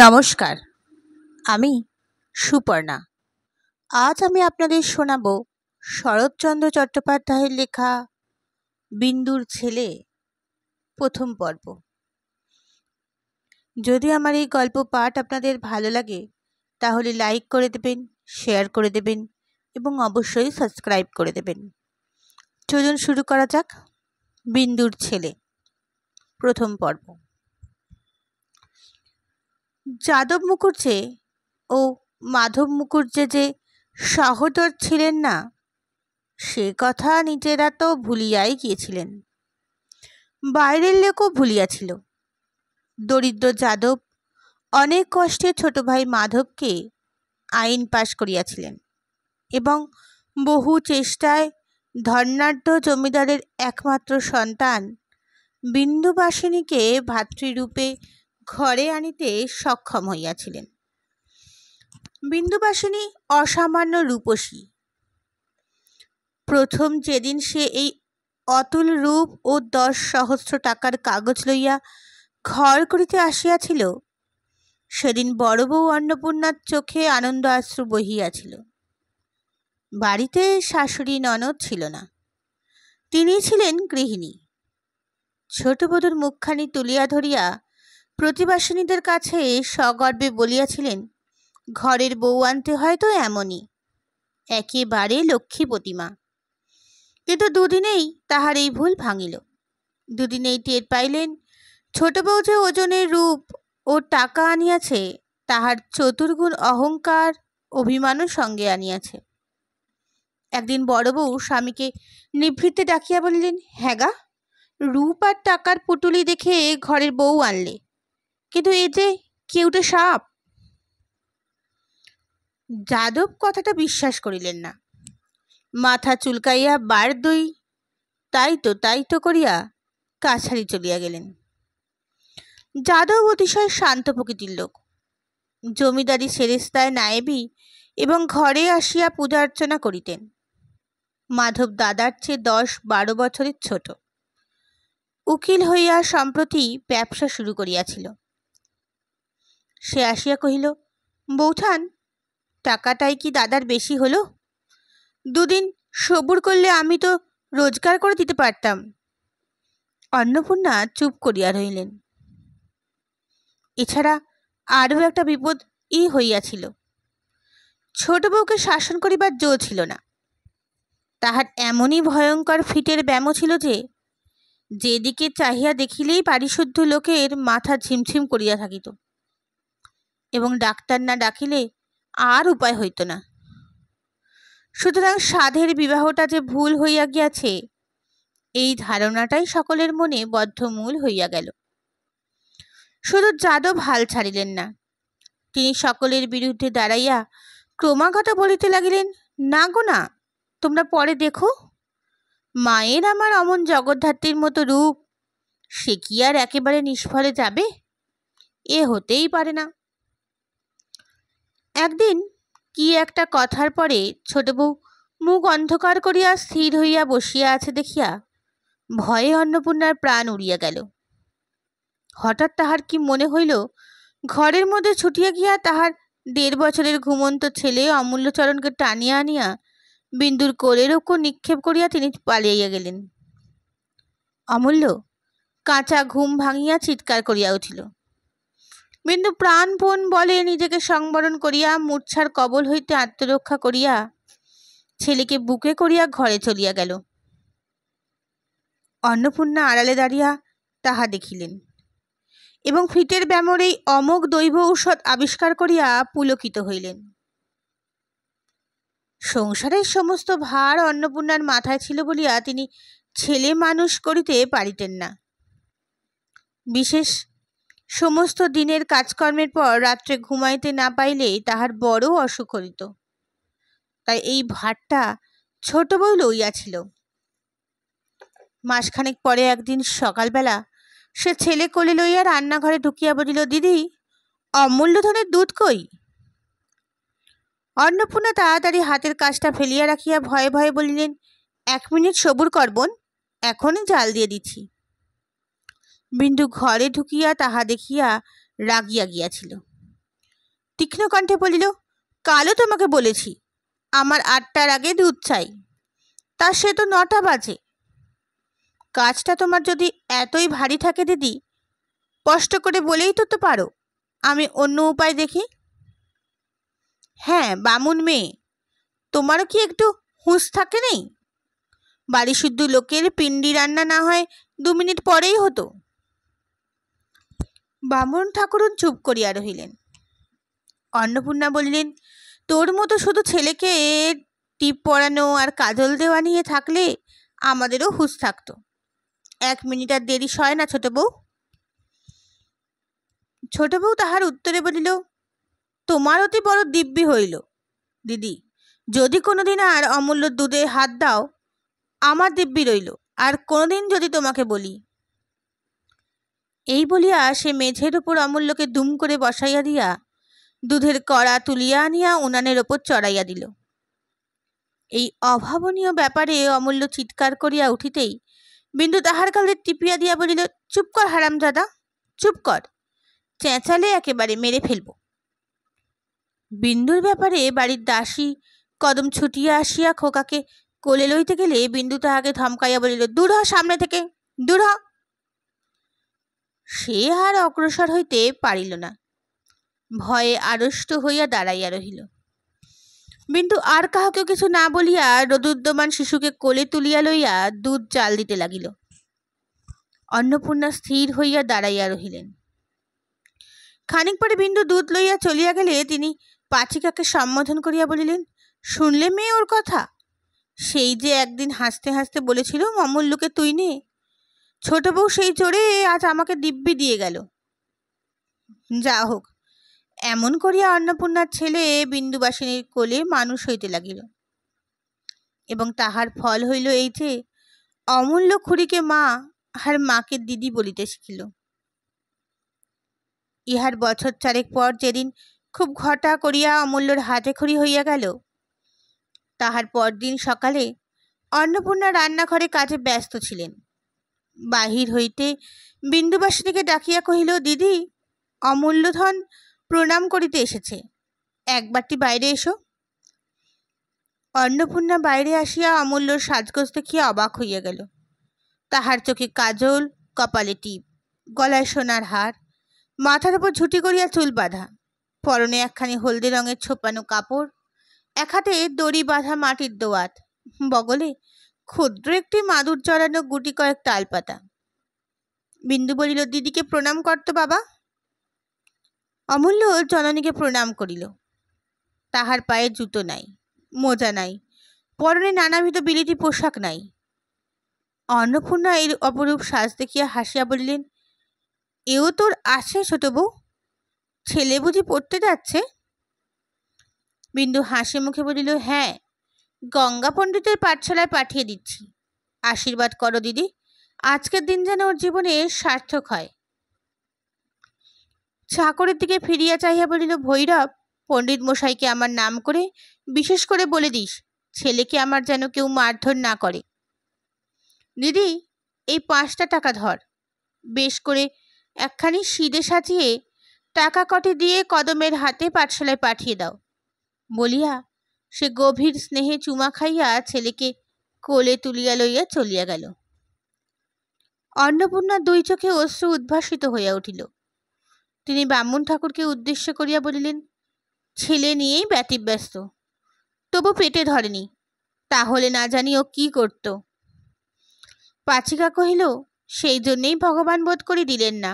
নমস্কার, আমি সুপর্ণা। আজ আমি আপনাদের শোনাব শরৎচন্দ্র চট্টোপাধ্যায়ের লেখা বিন্দুর ছেলে প্রথম পর্ব। যদি আমার এই গল্প পাঠ আপনাদের ভালো লাগে তাহলে লাইক করে দেবেন, শেয়ার করে দেবেন এবং অবশ্যই সাবস্ক্রাইব করে দেবেন। চলুন শুরু করা যাক। বিন্দুর ছেলে প্রথম পর্ব। যাদব মুখুজ্জে ও মাধব মুখুজ্জে যে সহোদর ছিলেন না, সে কথা নিজেরা তো ভুলিয়াই গিয়েছিলেন, বাইরের লোকও ভুলিয়াছিল। দরিদ্র যাদব অনেক কষ্টে ছোট ভাই মাধবকে আইন পাশ করিয়াছিলেন এবং বহু চেষ্টায় ধর্নাঢ্য জমিদারের একমাত্র সন্তান বিন্দুবাসিনীকে ভাতৃরূপে ঘরে আনিতে সক্ষম হইয়াছিলেন। বিন্দুবাসিনী অসামান্য রূপসী। প্রথম যেদিন সে এই অতুল রূপ ও 10 সহস্র টাকার কাগজ লইয়া ঘর করিতে আসিয়াছিল, সেদিন বড় বউ অন্নপূর্ণার চোখে আনন্দ অশ্রু বহিয়াছিল। বাড়িতে শাশুড়ি ননদ ছিল না, তিনি ছিলেন গৃহিণী। ছোট বধূর মুখখানি তুলিয়া ধরিয়া প্রতিবাসিনীদের কাছে সগর্বে বলিয়াছিলেন, ঘরের বউ আনতে হয় তো এমনই, একেবারে লক্ষ্মী প্রতিমা। কিন্তু দুদিনেই তাহার এই ভুল ভাঙিল। দুদিনেই টের পাইলেন ছোট বউ যে ওজনের রূপ ও টাকা আনিয়াছে, তাহার চতুর্গুণ অহংকার অভিমানও সঙ্গে আনিয়াছে। একদিন বড় বউ স্বামীকে নিভৃতে ডাকিয়া বলিলেন, হ্যাঁ গা, রূপ আর টাকার পুটুলি দেখে ঘরের বউ আনলে, কিন্তু এ যে কেউটে সাপ। যাদব কথাটা বিশ্বাস করিলেন না। মাথা চুলকাইয়া বার দই তাই তো করিয়া কাছারি চলিয়া গেলেন। যাদব অতিশয় শান্ত প্রকৃতির লোক। জমিদারি সেরেস্তায় নায়েবি এবং ঘরে আসিয়া পূজা অর্চনা করিতেন। মাধব দাদার চেয়ে 10-12 বছরের ছোট। উকিল হইয়া সম্প্রতি ব্যবসা শুরু করিয়াছিল। সে আসিয়া কহিল, বৌঠান, টাকাটাই কি দাদার বেশি হলো? দুদিন সবুর করলে আমি তো রোজগার করে দিতে পারতাম। অন্নপূর্ণা চুপ করিয়া রহিলেন। এছাড়া আরও একটা বিপদ হইয়াছিল। ছোট বউকে শাসন করিবার জো ছিল না। তাহার এমনই ভয়ঙ্কর ফিটের ব্যামো ছিল যে, যেদিকে চাহিয়া দেখিলেই পারিশুদ্ধ লোকের মাথা ঝিমঝিম করিয়া থাকিত এবং ডাক্তার না ডাকিলে আর উপায় হইত না। সুতরাং সাধের বিবাহটা যে ভুল হইয়া গিয়াছে, এই ধারণাটাই সকলের মনে বদ্ধমূল হইয়া গেল। শুধু যাদব হাল ছাড়িলেন না। তিনি সকলের বিরুদ্ধে দাঁড়াইয়া ক্রমাগত বলিতে লাগিলেন, না গো না, তোমরা পরে দেখো, মায়ের আমার অমন জগদ্ধাত্রীর মতো রূপ, সে কি আর একেবারে নিষ্ফলে যাবে? এ হতেই পারে না। একদিন কি একটা কথার পরে ছোট বউ মুখ অন্ধকার করিয়া স্থির হইয়া বসিয়া আছে দেখিয়া ভয়ে অন্নপূর্ণার প্রাণ উড়িয়া গেল। হঠাৎ তাহার কি মনে হইল, ঘরের মধ্যে ছুটিয়া গিয়া তাহার 1.5 বছরের ঘুমন্ত ছেলে অমূল্যচরণকে টানিয়া আনিয়া বিন্দুর কোলের ওপর নিক্ষেপ করিয়া তিনি পালিয়া গেলেন। অমূল্য কাঁচা ঘুম ভাঙিয়া চিৎকার করিয়া উঠিল। বিন্দু প্রাণপণ বলে নিজেকে সংবরণ করিয়া মূর্ছার কবল হইতে আত্মরক্ষা করিয়া ছেলেকে বুকে করিয়া ঘরে চলিয়া গেল। অন্নপূর্ণা আড়ালে দাঁড়িয়া তাহা দেখিলেন এবং ফিটের ব্যামোর এই অমোঘ দৈব ঔষধ আবিষ্কার করিয়া পুলকিত হইলেন। সংসারের সমস্ত ভার অন্নপূর্ণার মাথায় ছিল বলিয়া তিনি ছেলে মানুষ করিতে পারিতেন না। বিশেষ সমস্ত দিনের কাজকর্মের পর রাত্রে ঘুমাইতে না পাইলে তাহার বড় অসুখ হইত। তাই এই ভারটা ছোট বউ লইয়াছিল। মাসখানেক পরে একদিন সকালবেলা সে ছেলে কোলে লইয়া রান্নাঘরে ঢুকিয়া বলিল, দিদি, অমূল্য ধনের দুধ কই? অন্নপূর্ণা তাড়াতাড়ি হাতের কাজটা ফেলিয়া রাখিয়া ভয়ে ভয়ে বলিলেন, 1 মিনিট সবুর কর বোন, এখনই জাল দিয়ে দিচ্ছি। বিন্দু ঘরে ঢুকিয়া তাহা দেখিয়া রাগিয়া গিয়াছিল। তীক্ষ্ণ কণ্ঠে বলিল, কালও তোমাকে বলেছি আমার 8টার আগে দুধ চাই, তা সে তো 9টা বাজে। কাজটা তোমার যদি এতই ভারী থাকে দিদি, স্পষ্ট করে বলেই তো পারো, আমি অন্য উপায় দেখি। হ্যাঁ, বামুন মেয়ে, তোমারও কি একটু হুঁশ থাকে নেই? বাড়ি শুদ্ধ লোকের পিণ্ডি রান্না না হয় 2 মিনিট পরেই হতো। বামুন ঠাকুরুন চুপ করিয়া রহিলেন। অন্নপূর্ণা বলিলেন, তোর মতো শুধু ছেলেকে টিপ পরানো আর কাজল দেওয়া নিয়ে থাকলে আমাদেরও হুঁশ থাকতো। 1 মিনিট আর দেরি সয় না ছোট বউ। ছোট বউ তাহার উত্তরে বলিল, তোমার অতি বড় দিব্যি হইল দিদি, যদি কোনোদিন আর অমূল্য দুধে হাত দাও আমার দিব্যি রইল, আর কোনোদিন যদি তোমাকে বলি। এই বলিয়া সে মেঝের উপর অমূল্যকে দুম করে বসাইয়া দিয়া দুধের কড়া তুলিয়া আনিয়া উনানের ওপর চড়াইয়া দিল। এই অভাবনীয় ব্যাপারে অমূল্য চিৎকার করিয়া উঠিতেই বিন্দু তাহার কালে টিপিয়া দিয়া বলিল, চুপ কর হারামজাদা, চুপ কর, চেঁচালে একেবারে মেরে ফেলব। বিন্দুর ব্যাপারে বাড়ির দাসী কদম ছুটিয়া আসিয়া খোকাকে কোলে লইতে গেলে বিন্দু তাহাকে ধমকাইয়া বলিল, দূর হ সামনে থেকে, দূর হ। সে আর অগ্রসর হইতে পারিল না, ভয়ে আড়ষ্ট হইয়া দাঁড়াইয়া রহিল। বিন্দু আর কাহাকেও কিছু না বলিয়া রোদুদ্যমান শিশুকে কোলে তুলিয়া লইয়া দুধ চাল দিতে লাগিল। অন্নপূর্ণা স্থির হইয়া দাঁড়াইয়া রহিলেন। খানিক পরে বিন্দু দুধ লইয়া চলিয়া গেলে তিনি পাচিকাকে সম্বোধন করিয়া বলিলেন, শুনলে মেয়ে ওর কথা? সেই যে একদিন হাসতে হাসতে বলেছিল অমূল্যকে তুই নে, ছোট বউ সেই চড়ে আজ আমাকে দিব্যি দিয়ে গেল। যা হোক, এমন করিয়া অন্নপূর্ণার ছেলে বিন্দুবাসিনীর কোলে মানুষ হইতে লাগিল, এবং তাহার ফল হইল এই যে অমূল্য খুড়িকে মা আর মাকে দিদি বলিতে শিখিল। ইহার বছর 4 পর যেদিন খুব ঘটা করিয়া অমূল্যর হাতে খড়ি হইয়া গেল, তাহার পরদিন সকালে অন্নপূর্ণা রান্নাঘরে কাজে ব্যস্ত ছিলেন। বাহির হইতে বিন্দুবাসিনীকে ডাকিয়া কহিল, দিদি, অমূল্যধন প্রণাম করিতে এসেছে, একবারটি বাইরে এসো। অন্নপূর্ণা বাইরে আসিয়া অমূল্যর সাজগোজ দেখিয়া অবাক হইয়া গেল। তাহার চোখে কাজল, কপালে টিপ, গলায় সোনার হার, মাথার উপর ঝুটি করিয়া চুল বাঁধা, পরনে একখানি হলদে রঙের ছোপানো কাপড়, এক হাতে দড়ি বাঁধা মাটির দোয়াত, বগলে ক্ষুদ্র একটি মাদুর জড়ানো গুটি কয়েক তালপাতা। বিন্দু বলিল, দিদিকে প্রণাম করতো বাবা। অমূল্য জননীকে প্রণাম করিল। তাহার পায়ে জুতো নাই, মোজা নাই, পরনে নানাবিধ বিলিতি পোশাক নাই। অন্নপূর্ণা এর অপরূপ সাজ দেখিয়া হাসিয়া বলিলেন, এও তোর আছে ছোট বউ? ছেলে বুঝি পড়তে যাচ্ছে? বিন্দু হাসি মুখে বলিল, হ্যাঁ, গঙ্গা পণ্ডিতের পাঠশালায় পাঠিয়ে দিচ্ছি। আশীর্বাদ করো দিদি, আজকের দিন যেন ওর জীবনে সার্থক হয়। চাকরের দিকে ফিরিয়া চাহিয়া বলিল, ভৈরব, পণ্ডিত মশাইকে আমার নাম করে বিশেষ করে বলে দিস, ছেলেকে আমার যেন কেউ মারধর না করে। দিদি, এই 5টা টাকা ধর, বেশ করে একখানি সিদে সাজিয়ে টাকা কটি দিয়ে কদমের হাতে পাঠশালায় পাঠিয়ে দাও। বলিয়া সে গভীর স্নেহে চুমা খাইয়া ছেলেকে কোলে তুলিয়া লইয়া চলিয়া গেল। অন্নপূর্ণা 2 চোখে অশ্রু উদ্ভাসিত হইয়া উঠিল। তিনি ব্রাহ্মণ ঠাকুরকে উদ্দেশ্য করিয়া বলিলেন, ছেলে নিয়েই ব্যতিব্যস্ত, তবু পেটে ধরেনি, তাহলে না জানি ও কি করত। পাচিকা কহিল, সেই জন্যেই ভগবান বোধ করি দিলেন না,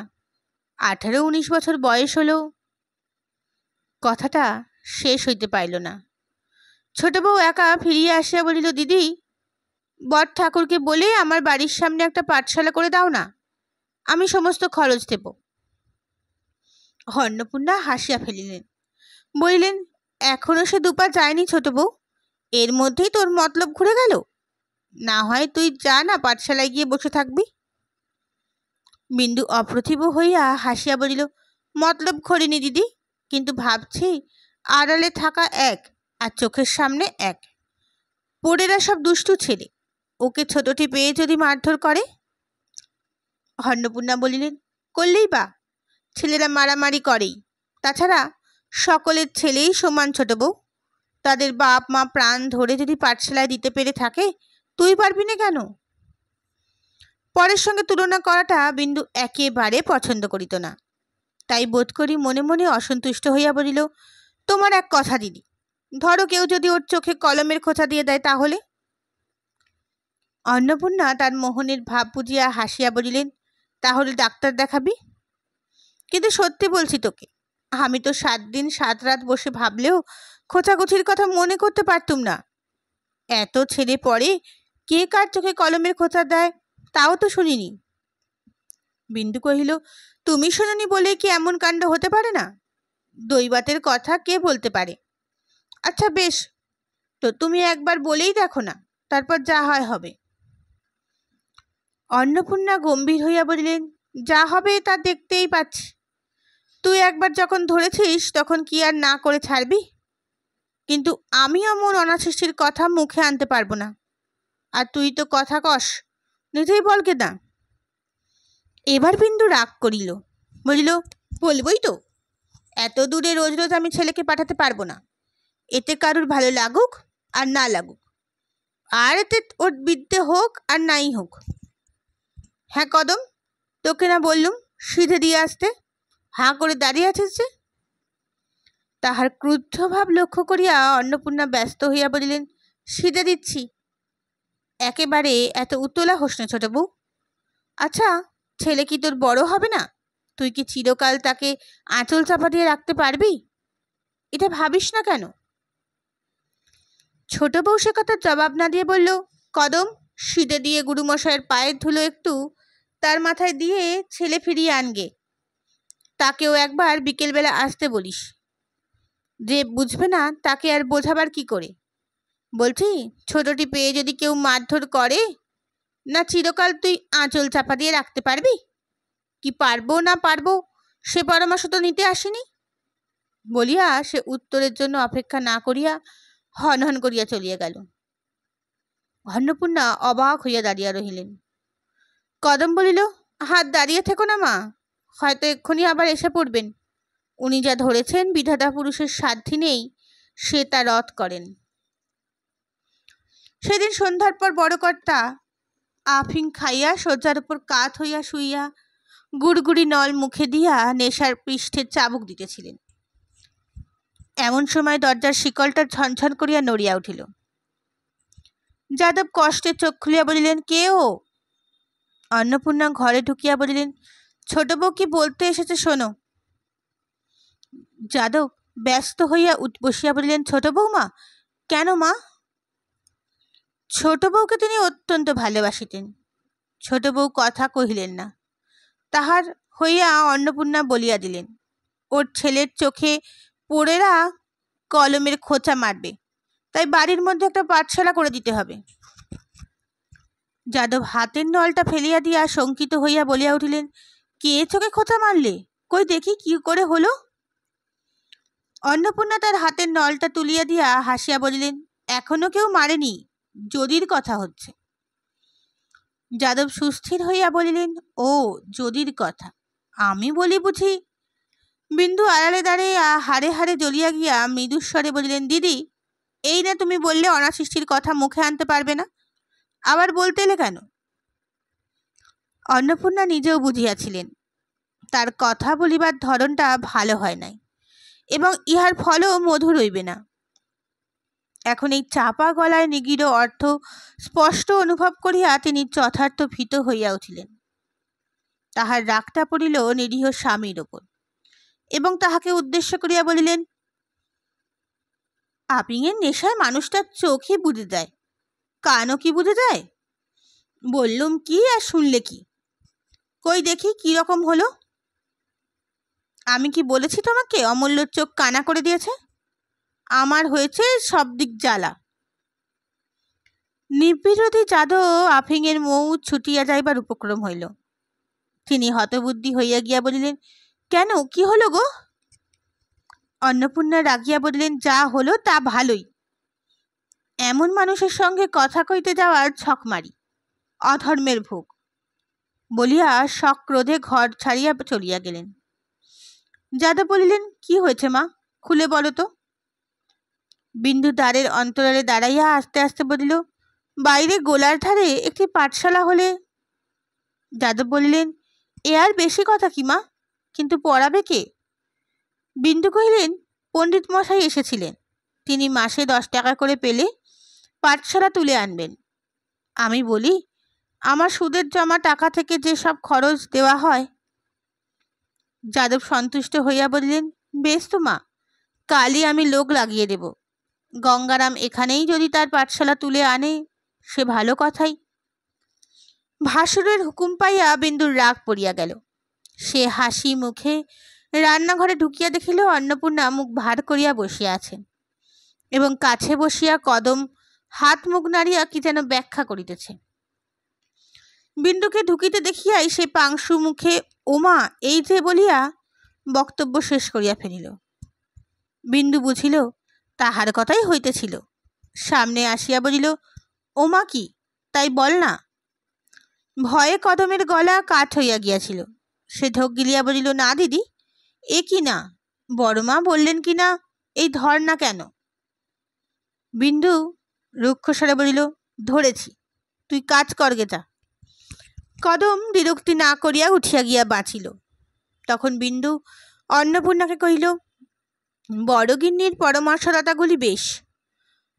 18-19 বছর বয়স হলেও। কথাটা শেষ হইতে পাইল না। ছোট বউ একা ফিরিয়া আসিয়া বলিল, দিদি, বট ঠাকুরকে বলে আমার বাড়ির সামনে একটা পাঠশালা করে দাও না, আমি সমস্ত খরচ দেব। অন্নপূর্ণা হাসিয়া ফেলিলেন, বলিলেন, এখনো সে 2 পা যায়নি ছোট বউ, এর মধ্যেই তোর মতলব ঘুরে গেল। না হয় তুই যা না, পাঠশালায় গিয়ে বসে থাকবি। বিন্দু অপ্রতিভ হইয়া হাসিয়া বলিল, মতলব ঘোরেনি দিদি, কিন্তু ভাবছি আড়ালে থাকা এক আর চোখের সামনে এক। পোড়েরা সব দুষ্টু ছেলে, ওকে ছোটটি পেয়ে যদি মারধর করে। অন্নপূর্ণা বলিলেন, করলেই বা, ছেলেরা মারামারি করেই, তাছাড়া সকলের ছেলেই সমান ছোট বউ। তাদের বাপ মা প্রাণ ধরে যদি পাঠশালায় দিতে পেরে থাকে, তুই পারবি না কেন? পরের সঙ্গে তুলনা করাটা বিন্দু একেবারে পছন্দ করিত না। তাই বোধ করি মনে মনে অসন্তুষ্ট হইয়া বলিল, তোমার এক কথা দিদি, ধরো কেউ যদি ওর চোখে কলমের খোঁচা দিয়ে দেয় তাহলে? অন্নপূর্ণা তার মোহনের ভাব বুঝিয়া হাসিয়া বলিলেন, তাহলে ডাক্তার দেখাবি? কিন্তু সত্যি বলছি তোকে, আমি তো 7 দিন 7 রাত বসে ভাবলেও খোঁচাখুচির কথা মনে করতে পারতুম না। এত ছেলে পড়ে, কে কার চোখে কলমের খোঁচা দেয় তাও তো শুনিনি। বিন্দু কহিল, তুমি শোনোনি বলে কি এমন কাণ্ড হতে পারে না? দৈবাতের কথা কে বলতে পারে? আচ্ছা বেশ, তো তুমি একবার বলেই দেখো না, তারপর যা হয় হবে। অন্নপূর্ণা গম্ভীর হইয়া বলিলেন, যা হবে তা দেখতেই পাচ্ছি। তুই একবার যখন ধরেছিস তখন কি আর না করে ছাড়বি? কিন্তু আমি এমন অনাসৃষ্টির কথা মুখে আনতে পারবো না। আর তুই তো কথা কস, নিজেই বলকে না। এবার বিন্দু রাগ করিল, বলিল, বলবই তো। এত দূরে রোজ রোজ আমি ছেলেকে পাঠাতে পারবো না। এতে কারুর ভালো লাগুক আর না লাগুক, আর এতে ওর বিদ্যে হোক আর নাই হোক। হ্যাঁ কদম, তোকে না বললুম সিধে দিয়ে আসতে, হাঁ করে দাঁড়িয়ে আছিস যে? তাহার ক্রুদ্ধ ভাব লক্ষ্য করিয়া অন্নপূর্ণা ব্যস্ত হইয়া বলিলেন, সিধে দিচ্ছি। একেবারে এত উতলা হোস না ছোট বউ। আচ্ছা, ছেলে কি তোর বড় হবে না? তুই কি চিরকাল তাকে আঁচল চাপা দিয়ে রাখতে পারবি? এটা ভাবিস না কেন? ছোট বউ সে কথার জবাব না দিয়ে বলল, কদম, সিধে দিয়ে গুরুমশাইয়ের পায়ের ধুলো একটু তার মাথায় দিয়ে ছেলে ফিরিয়ে আনগে। তাকেও একবার বিকেলবেলা আসতে বলিস। যে বুঝবে না তাকে আর বোঝাবার কি করে? বলছি, ছোটটি পেয়ে যদি কেউ মারধর করে, না চিরকাল তুই আঁচল চাপা দিয়ে রাখতে পারবি? কি পারবো না পারবো সে পরামর্শ তো নিতে আসিনি। বলিয়া সে উত্তরের জন্য অপেক্ষা না করিয়া হনহন করিয়া চলিয়া গেল। অন্নপূর্ণা অবাক হইয়া দাঁড়িয়া রহিলেন। কদম বলিল, হাত দাঁড়িয়ে থেকো না মা, হয়তো এক্ষুনি আবার এসে পড়বেন। উনি যা ধরেছেন বিধাতা পুরুষের সাধ্যি নেই সে তা রদ করেন। সেদিন সন্ধ্যার পর বড়কর্তা আফিং খাইয়া শয্যার উপর কাত হইয়া শুইয়া গুড়গুড়ি নল মুখে দিয়া নেশার পৃষ্ঠে চাবুক দিতেছিলেন। এমন সময় দরজার শিকলটা ঝনঝন করিয়া নড়িয়া উঠিল। যাদব কষ্টে চোখ খুলিয়া বলিলেন, কে ও? অন্নপূর্ণা ঘরে ঢুকিয়া বলিলেন, ছোট বউ কি বলতে এসেছে শোনো। যাদব ব্যস্ত হইয়া বসিয়া বলিলেন, ছোট বৌমা? কেন মা? ছোট বউকে তিনি অত্যন্ত ভালোবাসিতেন। ছোট বউ কথা কহিলেন না। তাহার হইয়া অন্নপূর্ণা বলিয়া দিলেন, ওর ছেলের চোখে পোড়েরা কলমের খোঁচা মারবে, তাই বাড়ির মধ্যে একটা পাঠশালা করে দিতে হবে। যাদব হাতের নলটা ফেলিয়া দিয়া শঙ্কিত হইয়া বলিয়া উঠিলেন, কে চোখে খোঁচা মারলে? কই দেখি কি করে হলো? অন্নপূর্ণা তার হাতের নলটা তুলিয়া দিয়া হাসিয়া বলিলেন, এখনো কেউ মারেনি, যদির কথা হচ্ছে। যাদব সুস্থির হইয়া বলিলেন, ও যদির কথা, আমি বলি বুঝি? বিন্দু আড়ালে দাঁড়িয়ে হাড়ে হাড়ে জ্বলিয়া গিয়া মৃদুস্বরে বলিলেন, দিদি, এই না তুমি বললে অনাসৃষ্টির কথা মুখে আনতে পারবে না, আবার বলতে এলে কেন? অন্নপূর্ণা নিজেও বুঝিয়াছিলেন তার কথা বলিবার ধরনটা ভালো হয় নাই এবং ইহার ফলও মধুর হইবে না। এখন এই চাপা গলায় নিগিড় অর্থ স্পষ্ট অনুভব করিয়া তিনি যথার্থ ভীত হইয়া উঠিলেন। তাহার রাগটা পড়িল নিরীহ স্বামীর ওপর এবং তাহাকে উদ্দেশ্য করিয়া বলিলেন, আপিংয়ের নেশায় মানুষটার চোখই বুঝে যায়, কানও কি বুঝে যায়? বললুম কি আর শুনলে কি? কই দেখি কি রকম হলো? আমি কি বলেছি তোমাকে অমূল্য চোখ কানা করে দিয়েছে? আমার হয়েছে সব দিক জ্বালা। নির্বিরোধী যাদব আফিংয়ের মৌ ছুটিয়া যাইবার উপক্রম হইল। তিনি হতবুদ্ধি হইয়া গিয়া বলিলেন, কেন, কি হলো গো? অন্নপূর্ণা রাগিয়া বলিলেন, যা হলো তা ভালোই। এমন মানুষের সঙ্গে কথা কইতে যাওয়ার ছকমারি, অধর্মের ভোগ বলিয়া সক্রোধে ঘর ছাড়িয়া চলিয়া গেলেন। যাদব বলিলেন, কি হয়েছে মা? খুলে বলো তো। বিন্দু দ্বারের অন্তরালে দাঁড়াইয়া আস্তে আস্তে বলিল, বাইরে গোলার ধারে একটি পাঠশালা হলে। যাদব বলিলেন, এ আর বেশি কথা কি মা, কিন্তু পড়াবে কে? বিন্দু কহিলেন, পণ্ডিত মশাই এসেছিলেন, তিনি মাসে 10 টাকা করে পেলে পাঠশালা তুলে আনবেন। আমি বলি, আমার সুদের জমা টাকা থেকে যে সব খরচ দেওয়া হয়। যাদব সন্তুষ্ট হইয়া বলিলেন, বেশ তো মা, কালই আমি লোক লাগিয়ে দেব। গঙ্গারাম এখানেই যদি তার পাঠশালা তুলে আনে সে ভালো কথাই। ভাসুরের হুকুম পাইয়া বিন্দুর রাগ পড়িয়া গেল। সে হাসি মুখে রান্নাঘরে ঢুকিয়া দেখিল অন্নপূর্ণা মুখ ভার করিয়া বসিয়া আছেন এবং কাছে বসিয়া কদম হাত মুখ নাড়িয়া কি যেন ব্যাখ্যা করিতেছে। বিন্দুকে ঢুকিতে দেখিয়াই সে পাংশু মুখে ওমা এই যে বলিয়া বক্তব্য শেষ করিয়া ফেলিল। বিন্দু বুঝিল তাহার কথাই হইতেছিল। সামনে আসিয়া বলিল, ওমা কি, তাই বল না। ভয়ে কদমের গলা কাঠ হইয়া গিয়াছিল। সে ঢোক গিলিয়া বলিল, না দিদি, এ কি না, বড়মা বললেন কি না, এই ধর না কেন। বিন্দু রুক্ষস্বরে বলিল, ধরেছি, তুই কাজ করগে যা। কদম বিরক্তি না করিয়া উঠিয়া গিয়া বাঁচিল। তখন বিন্দু অন্নপূর্ণাকে কহিল, বড়গিন্নির পরামর্শদাতাগুলি বেশ,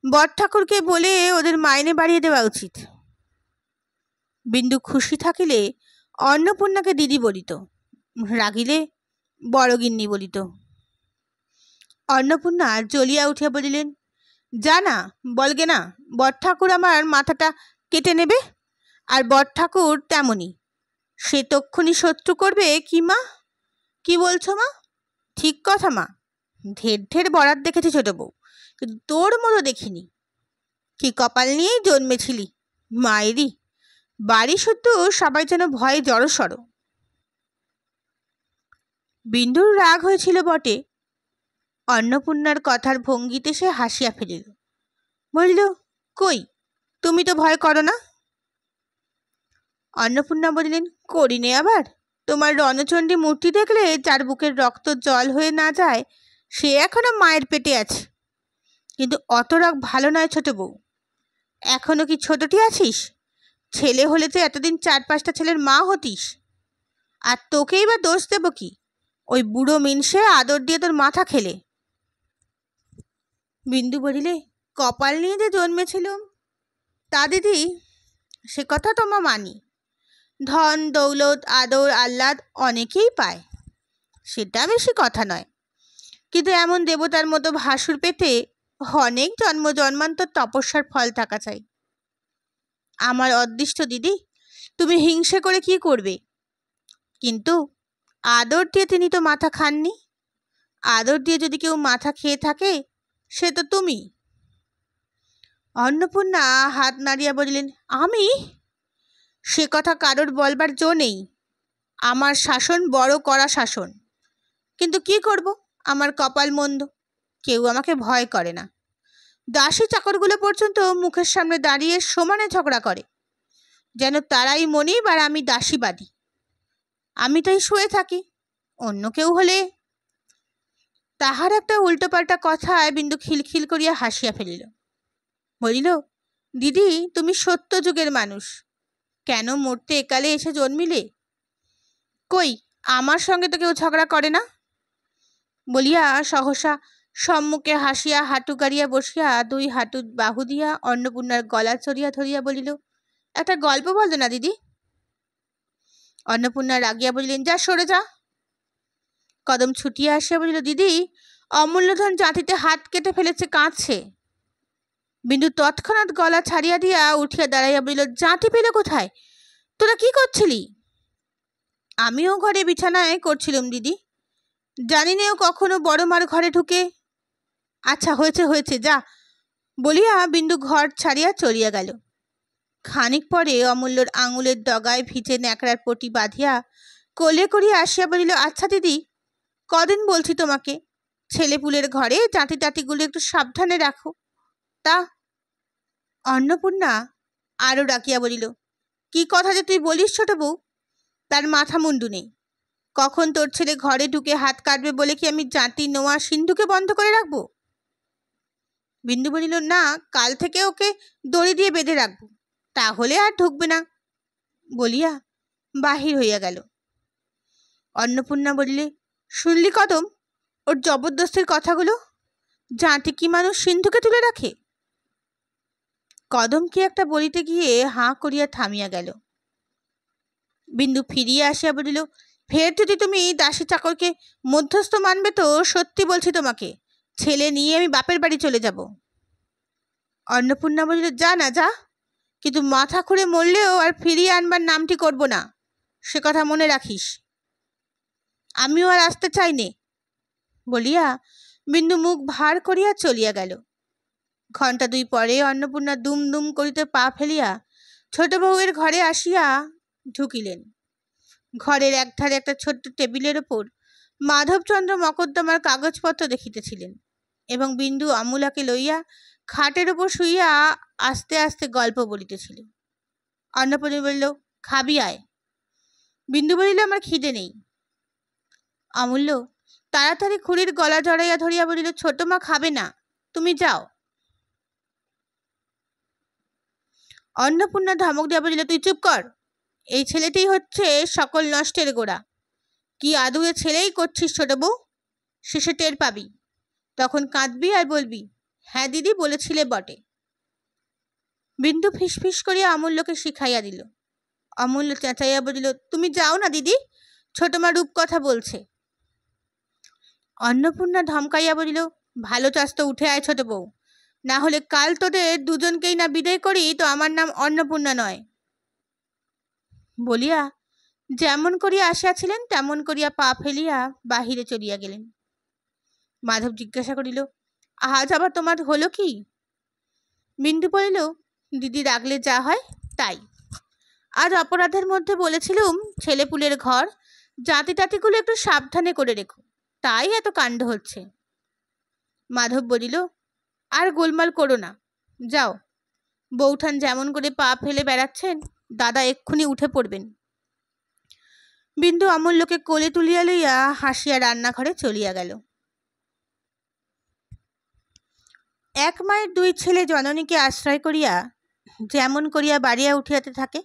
বর ঠাকুরকে বলে ওদের মাইনে বাড়িয়ে দেওয়া উচিত। বিন্দু খুশি থাকিলে অন্নপূর্ণাকে দিদি বলিত, রাগিলে বড়গিন্নি বলিত। অন্নপূর্ণা জ্বলিয়া উঠিয়া বলিলেন, যা না, বলগে না, বর ঠাকুর আমার মাথাটা কেটে নেবে, আর বর ঠাকুর তেমনই, সে তক্ষুনি শত্রু করবে কি মা? কি বলছো মা? ঠিক কথা মা, ঢের ঢের বরাত দেখেছি ছোট বউ, কিন্তু তোর মতো দেখিনি। কি কপাল নিয়েই জন্মেছিলি মায়েরই, বাড়ি শুদ্ধ সবাই যেন ভয়ে জড়সড়। বিন্দুর রাগ হয়েছিল বটে, অন্নপূর্ণার কথার ভঙ্গিতে সে হাসিয়া ফেলিল। বলিল, কই, তুমি তো ভয় করো না। অন্নপূর্ণা বলিলেন, করিনে আবার, তোমার রণচণ্ডী মূর্তি দেখলে যার বুকের রক্ত জল হয়ে না যায় সে এখনো মায়ের পেটে আছে। কিন্তু অত রাগ ভালো নয় ছোট বউ, এখনো কি ছোটটি আছিস? ছেলে হলে তো এতদিন 4-5টা ছেলের মা হতিস। আর তোকেই বা দোষ দেব কি, ওই বুড়ো মিনসে আদর দিয়ে তোর মাথা খেলে। বিন্দু বলিলে, কপাল নিয়ে যে জন্মেছিলুম তা দিদি, সে কথা তোমা মানি, ধন দৌলত আদর আহ্লাদ অনেকেই পায়, সেটা বেশি কথা নয়, কিন্তু এমন দেবতার মতো ভাসুর পেতে অনেক জন্ম জন্মান্তর তপস্যার ফল থাকা চাই। আমার অদৃষ্ট দিদি, তুমি হিংসে করে কি করবে? কিন্তু আদর দিয়ে তিনি তো মাথা খাননি, আদর দিয়ে যদি কেউ মাথা খেয়ে থাকে সে তো তুমি। অন্নপূর্ণা হাত নাড়িয়া বলিলেন, আমি? সে কথা কারোর বলবার জো নেই। আমার শাসন বড় কড়া শাসন, কিন্তু কি করব, আমার কপাল মন্দ, কেউ আমাকে ভয় করে না। দাসী চাকরগুলো পর্যন্ত মুখের সামনে দাঁড়িয়ে সমানে ঝগড়া করে, যেন তারাই মনিব আর আমি দাসীবাদী। আমি তাই শুয়ে থাকি, অন্য কেউ হলে। তাহার একটা উল্টোপাল্টা কথায় বিন্দু খিলখিল করিয়া হাসিয়া ফেলিল। বলিল, দিদি, তুমি সত্য যুগের মানুষ, কেন মরতে একালে এসে জন্মিলে? কই, আমার সঙ্গে তো কেউ ঝগড়া করে না। বলিয়া সহসা সম্মুখে হাসিয়া হাঁটু গাড়িয়া বসিয়া 2 হাঁটু বাহু দিয়া অন্নপূর্ণার গলা চড়িয়া ধরিয়া বলিল, একটা গল্প বলো না দিদি। অন্নপূর্ণা রাগিয়া বলিলেন, যা, সরে যা। কদম ছুটিয়া আসিয়া বলিল, দিদি, অমূল্যধন জাতিতে হাত কেটে ফেলেছে, কাঁদছে। বিন্দু তৎক্ষণাৎ গলা ছাড়িয়া দিয়া উঠিয়া দাঁড়াইয়া বলিল, জাঁতি পেল কোথায়? তোরা কি করছিলি? আমিও ঘরে বিছানায় করছিলাম দিদি, জানি না ও কখনো বড় মার ঘরে ঢুকে। আচ্ছা, হয়েছে হয়েছে, যা, বলিয়া বিন্দু ঘর ছাড়িয়া চলিয়া গেল। খানিক পরে অমূল্যর আঙুলের ডগায় ভিজে ন্যাকড়ার পটি বাঁধিয়া কোলে করিয়া আসিয়া বলিল, আচ্ছা দিদি, কদিন বলছি তোমাকে, ছেলেপুলের ঘরে জাঁতি টাতিগুলো একটু সাবধানে রাখো। তা? অন্নপূর্ণা আরো ডাকিয়া বলিল, কি কথা যে তুই বলিস ছোট বউ, তার মাথা মুন্ডু নেই। কখন তোর ছেলে ঘরে ঢুকে হাত কাটবে বলে কি আমি জাতি নোয়া সিন্ধুকে বন্ধ করে রাখবো? বিন্দু বলিল, না, কাল থেকে ওকে দড়ি দিয়ে বেঁধে রাখবো, তাহলে আর ঢুকবে না বলিয়া বাহির হইয়া গেল। অন্নপূর্ণা বলিলে, শুনলি কদম, ওর জবরদস্তির কথাগুলো? জাতি কি মানুষ সিন্ধুকে তুলে রাখে? কদম কি একটা বলিতে গিয়ে হাঁ করিয়া থামিয়া গেল। বিন্দু ফিরিয়া আসিয়া বলিল, ফের যদি তুমি দাসী চাকরকে মধ্যস্থ মানবে তো সত্যি বলছি তোমাকে ছেলে নিয়ে আমি বাপের বাড়ি চলে যাব। অন্নপূর্ণা বলিল, যা না যা, কিন্তু মাথা খুঁড়ে মরলেও আর ফিরিয়ে আনবার নামটি করব না, সে কথা মনে রাখিস। আমিও আর আসতে চাই নে বলিয়া বিন্দু মুখ ভার করিয়া চলিয়া গেল। ঘণ্টা 2 পরে অন্নপূর্ণা দুম দুম করিতে পা ফেলিয়া ছোট বউয়ের ঘরে আসিয়া ঢুকিলেন। ঘরের একধারে একটা ছোট্ট টেবিলের ওপর মাধবচন্দ্র মকদ্দমার কাগজপত্র দেখিতেছিলেন এবং বিন্দু অমূলাকে লইয়া খাটের ওপর শুইয়া আস্তে আস্তে গল্প বলিতেছিল। অন্নপূর্ণা বলিল, খাবি আয়। বিন্দু বলিল, আমার খিদে নেই। অমূল্য তাড়াতাড়ি খুড়ির গলা জড়াইয়া ধরিয়া বলিল, ছোট মা খাবে না, তুমি যাও। অন্নপূর্ণা ধমক দিয়া বলিল, তুই চুপ কর, এই ছেলেটাই হচ্ছে সকল নষ্টের গোড়া। কি আদুরে ছেলেই করছিস ছোট বউ, শেষে টের পাবি, তখন কাঁদবি আর বলবি, হ্যাঁ দিদি বলেছিলে বটে। বিন্দু ফিসফিস করিয়া অমূল্যকে শিখাইয়া দিল। অমূল্য চেঁচাইয়া বলিল, তুমি যাও না দিদি, ছোট মা রূপ কথা বলছে। অন্নপূর্ণা ধমকাইয়া বলিল, ভালো চাস তো উঠে আয় ছোট বউ, না হলে কাল তোদের দুজনকেই না বিদায় করি তো আমার নাম অন্নপূর্ণা নয় বলিয়া যেমন করিয়া আসিয়াছিলেন তেমন করিয়া পা ফেলিয়া বাহিরে চলিয়া গেলেন। মাধব জিজ্ঞাসা করিল, আজ আবার তোমার হলো কি? বিন্দু বলিল, দিদি রাগলে যা হয় তাই। আজ অপরাধের মধ্যে বলেছিলুম ছেলেপুলের ঘর, জাতি টাতিগুলো একটু সাবধানে করে রেখো, তাই এত কাণ্ড হচ্ছে। মাধব বলিল, আর গোলমাল করো না, যাও, বৌঠান যেমন করে পা ফেলে বেড়াচ্ছেন দাদা এক্ষুনি উঠে পড়বেন। বিন্দু অমূল্যকে কোলে তুলিয়া লইয়া হাসিয়া রান্নাঘরে চলিয়া গেল। এক মায়ের 2 ছেলে জননীকে আশ্রয় করিয়া যেমন করিয়া বাড়িয়া উঠিয়াতে থাকে,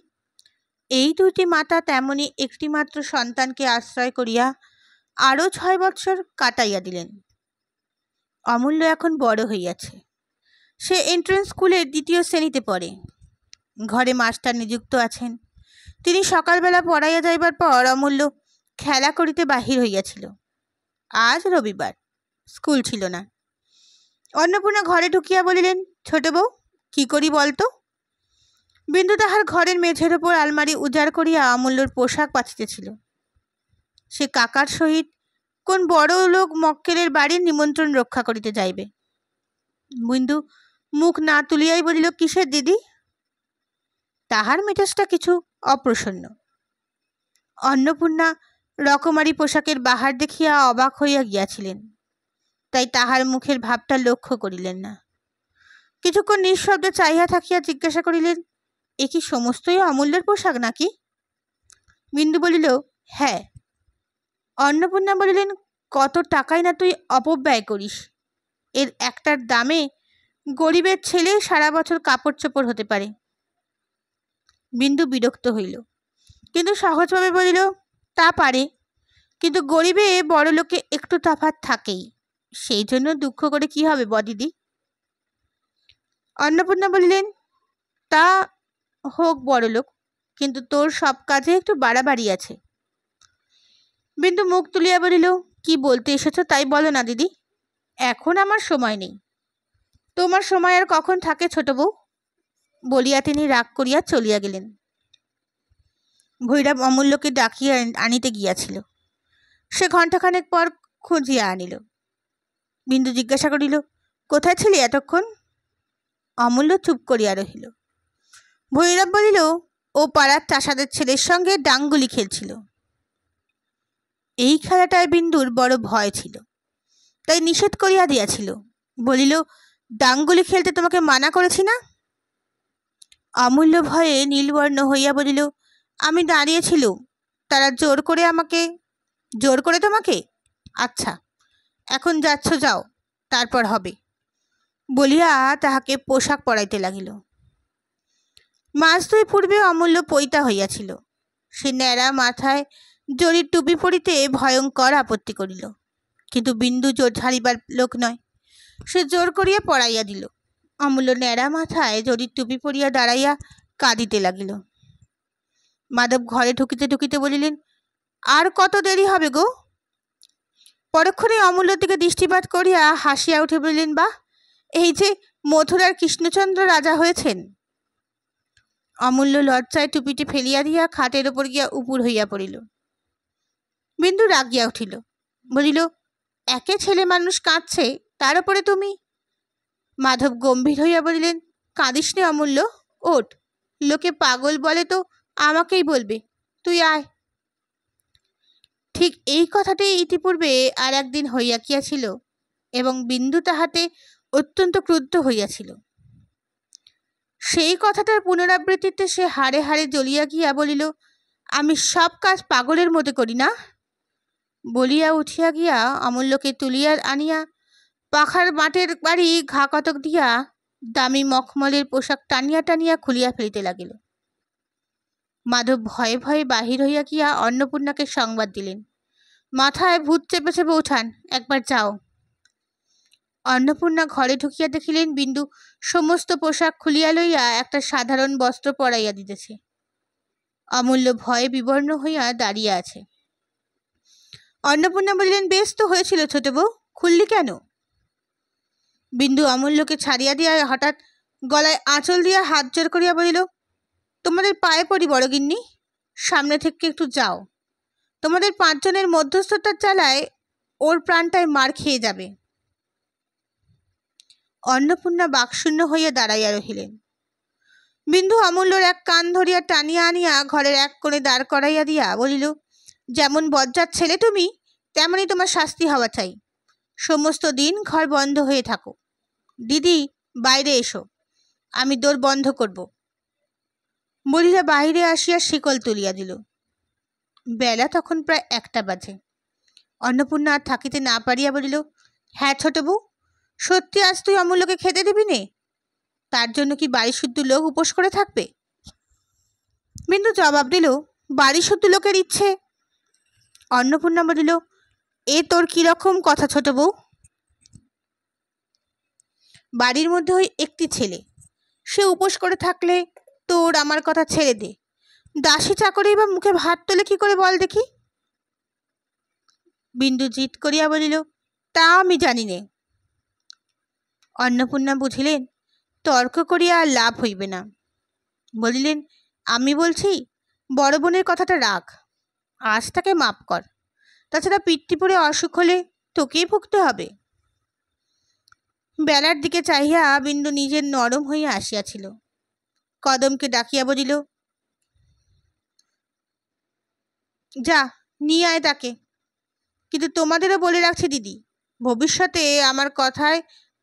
এই 2টি মাতা তেমনি একটি মাত্র সন্তানকে আশ্রয় করিয়া আরও 6 বৎসর কাটাইয়া দিলেন। অমূল্য এখন বড় হইয়াছে, সে এন্ট্রান্স স্কুলের 2য় শ্রেণীতে পড়ে। ঘরে মাস্টার নিযুক্ত আছেন। তিনি সকালবেলা পড়াইয়া যাইবার পর অমূল্য খেলা করিতে বাহির হইয়াছিল। আজ রবিবার, স্কুল ছিল না। অন্নপূর্ণা ঘরে ঢুকিয়া বলিলেন, ছোট বউ, কি করি বলতো? বিন্দু তাহার ঘরের মেঝের ওপর আলমারি উজাড় করিয়া অমূল্যর পোশাক বাছিতেছিল। সে কাকার সহিত কোন বড় লোক মক্কেলের বাড়ির নিমন্ত্রণ রক্ষা করিতে যাইবে। বিন্দু মুখ না তুলিয়াই বলিল, কিসের দিদি? তাহার মেজাজটা কিছু অপ্রসন্ন। অন্নপূর্ণা রকমারি পোশাকের বাহার দেখিয়া অবাক হইয়া গিয়াছিলেন, তাই তাহার মুখের ভাবটা লক্ষ্য করিলেন না। কিছুক্ষণ নিঃশব্দে চাহিয়া থাকিয়া জিজ্ঞাসা করিলেন, এ কি সমস্তই অমূল্যের পোশাক নাকি? বিন্দু বলিল, হ্যাঁ। অন্নপূর্ণা বলিলেন, কত টাকাই না তুই অপব্যয় করিস, এর একটার দামে গরিবের ছেলে সারা বছর কাপড় চোপড় হতে পারে। বিন্দু বিরক্ত হইল, কিন্তু সহজভাবে বলিল, তা পারে, কিন্তু গরিবে বড় লোকে একটু তফাৎ থাকেই, সেই জন্য দুঃখ করে কি হবে বদিদি? অন্নপূর্ণা বলিলেন, তা হোক বড় লোক, কিন্তু তোর সব কাজে একটু বাড়াবাড়ি আছে। বিন্দু মুখ তুলিয়া বলিল, কি বলতে এসেছো তাই বলো না দিদি, এখন আমার সময় নেই। তোমার সময় আর কখন থাকে ছোট বউ? বলিয়া তিনি রাগ করিয়া চলিয়া গেলেন। ভৈরব অমূল্যকে ডাকিয়া আনিতে গিয়াছিল। সে ঘণ্টাখানেক পর খুঁজিয়া আনিল। বিন্দু জিজ্ঞাসা করিল, কোথায় ছিলি এতক্ষণ? অমূল্য চুপ করিয়া রহিল। ভৈরব বলিল, ও পাড়ার চাষাদের ছেলের সঙ্গে ডাঙ্গুলি খেলছিল। এই খেলাটায় বিন্দুর বড় ভয় ছিল, তাই নিষেধ করিয়া দিয়াছিল। বলিল, ডাঙ্গুলি খেলতে তোমাকে মানা করেছি না? অমূল্য ভয়ে নীলবর্ণ হইয়া বলিল, আমি দাঁড়িয়েছিলুম, তারা জোর করে আমাকে জোর করে তোমাকে? আচ্ছা, এখন যাচ্ছ, যাও, তারপর হবে, বলিয়া তাহাকে পোশাক পরাইতে লাগিল। মাস দুই পূর্বে অমূল্য পৈতা হইয়াছিল। সে ন্যাড়া মাথায় জরির টুপি পরিতে ভয়ঙ্কর আপত্তি করিল, কিন্তু বিন্দু জোর ঝাড়িবার লোক নয়। সে জোর করিয়া পরাইয়া দিল। অমূল্য ন্যাড়া মাথায় জরির টুপি পরিয়া দাঁড়াইয়া কাঁদিতে লাগিল। মাধব ঘরে ঢুকিতে ঢুকিতে বলিলেন, আর কত দেরি হবে গো? পরক্ষণে অমূল্যর দিকে দৃষ্টিপাত করিয়া হাসিয়া উঠে বলিলেন, বাহ, এই যে মথুরার কৃষ্ণচন্দ্র রাজা হয়েছেন। অমূল্য লজ্জায় টুপিটি ফেলিয়া দিয়া খাটের ওপর গিয়া উপুর হইয়া পড়িল। বিন্দু রাগিয়া উঠিল, বলিল, একে ছেলে মানুষ কাঁদছে, তার উপরে তুমি? মাধব গম্ভীর হইয়া বলিলেন, কাঁদিস নে অমূল্য, ওঠ, লোকে পাগল বলে তো আমাকেই বলবে, তুই আয়। ঠিক এই কথাটি ইতিপূর্বে আর একদিন হইয়া গিয়াছিল এবং বিন্দু তাহাতে অত্যন্ত ক্রুদ্ধ হইয়াছিল। সেই কথাটার পুনরাবৃত্তিতে সে হাড়ে হাড়ে জ্বলিয়া গিয়া বলিল, আমি সব কাজ পাগলের মতো করি না? বলিয়া উঠিয়া গিয়া অমূল্যকে তুলিয়া আনিয়া পাখার মাঠের বাড়ি ঘা কতক দিয়া দামি মখমলের পোশাক টানিয়া টানিয়া খুলিয়া ফেলিতে লাগিল। মাধব ভয়ে ভয়ে বাহির হইয়া গিয়া অন্নপূর্ণাকে সংবাদ দিলেন, মাথায় ভূত চেপে চেপে উঠান, একবার যাও। অন্নপূর্ণা ঘরে ঢুকিয়া দেখিলেন বিন্দু সমস্ত পোশাক খুলিয়া লইয়া একটা সাধারণ বস্ত্র পরাইয়া দিতেছে। অমূল্য ভয়ে বিবর্ণ হইয়া দাঁড়িয়ে আছে। অন্নপূর্ণা বলিলেন, বেশ তো হয়েছিল ছোট বউ, খুললি কেন? বিন্দু অমূল্যকে ছাড়িয়া দিয়া হঠাৎ গলায় আঁচল দিয়া হাত জোর করিয়া বলিল, তোমাদের পায়ে পড়ি বড়গিন্নি, সামনে থেকে একটু যাও, তোমাদের 5 জনের মধ্যস্থতার জ্বালায় ওর প্রাণটায় মার খেয়ে যাবে। অন্নপূর্ণা বাকশূন্য হইয়া দাঁড়াইয়া রহিলেন। বিন্দু অমূল্যর এক কান ধরিয়া টানিয়া আনিয়া ঘরের এক কোণে দাঁড় করাইয়া দিয়া বলিল, যেমন বজ্জাত ছেলে তুমি, তেমনই তোমার শাস্তি হওয়া চাই। সমস্ত দিন ঘর বন্ধ হয়ে থাকো। দিদি, বাইরে এসো, আমি দোর বন্ধ করব। বলিয়া বাহিরে আসিয়া শিকল তুলিয়া দিল। বেলা তখন প্রায় 1টা বাজে। অন্নপূর্ণা আর থাকিতে না পারিয়া বলিল, হ্যাঁ ছোট বউ, সত্যি আজ তুই অমূল্যকে খেতে দিবি নে? তার জন্য কি বাড়ি শুদ্ধ লোক উপোস করে থাকবে? বিন্দু জবাব দিল, বাড়ি শুদ্ধ লোকের ইচ্ছে। অন্নপূর্ণা বলিল, এ তোর কিরকম কথা ছোট বউ? বাড়ির মধ্যে ওই একটি ছেলে, সে উপোস করে থাকলে তোর আমার কথা ছেড়ে দে, দাসী চাকরি বা মুখে ভাত তোলে কি করে বল দেখি? বিন্দু জিদ করিয়া বলিল, তা আমি জানি নে। অন্নপূর্ণা বুঝিলেন তর্ক করিয়া আর লাভ হইবে না। বলিলেন, আমি বলছি, বড় বোনের কথাটা রাখ, আজ তাকে মাপ কর, তাছাড়া পিতৃপুরে অসুখ হলে তোকেই ভুগতে হবে। বেলার দিকে চাহিয়া বিন্দু নিজের নরম হইয়া আসিয়াছিল। কদমকে ডাকিয়া বলিল, যা নিয়ে আয় তাকে, কিন্তু তোমাদেরও বলে রাখছি দিদি, ভবিষ্যতে আমার কথায়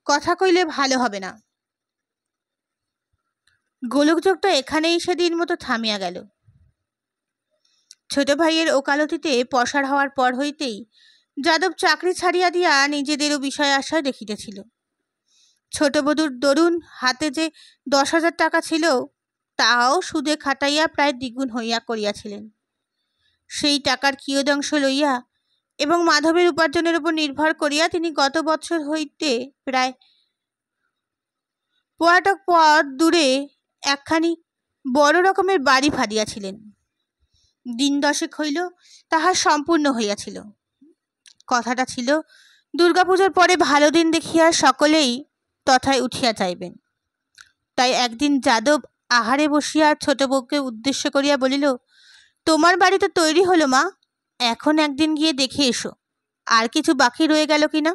কথা কইলে ভালো হবে না। গোলকযোগটা এখানেই সেদিন মতো থামিয়া গেল। ছোট ভাইয়ের ওকালতিতে পসার হওয়ার পর হইতেই যাদব চাকরি ছাড়িয়া দিয়া নিজেদেরও বিষয় আশায় দেখিতেছিল। ছোট বধূর দরুন হাতে যে 10,000 টাকা ছিল, তাও সুদে খাটাইয়া প্রায় দ্বিগুণ হইয়া করিয়াছিলেন। সেই টাকার কিয়দংশ লইয়া এবং মাধবের উপার্জনের উপর নির্ভর করিয়া তিনি গত বছর হইতে প্রায় পোয়াটক পথ দূরে একখানি বড় রকমের বাড়ি ভাড়িয়াছিলেন। দিন 10 হইল তাহা সম্পূর্ণ হইয়াছিল। কথাটা ছিল, দুর্গাপূজার পরে ভালো দিন দেখিয়া সকলেই তথায় উঠিয়া যাইবেন। তাই একদিন যাদব আহারে বসিয়া ছোট বউকে উদ্দেশ্য করিয়া বলিল, তোমার বাড়ি তো তৈরি হলো মা, এখন একদিন গিয়ে দেখে এসো আর কিছু বাকি রয়ে গেল কিনা।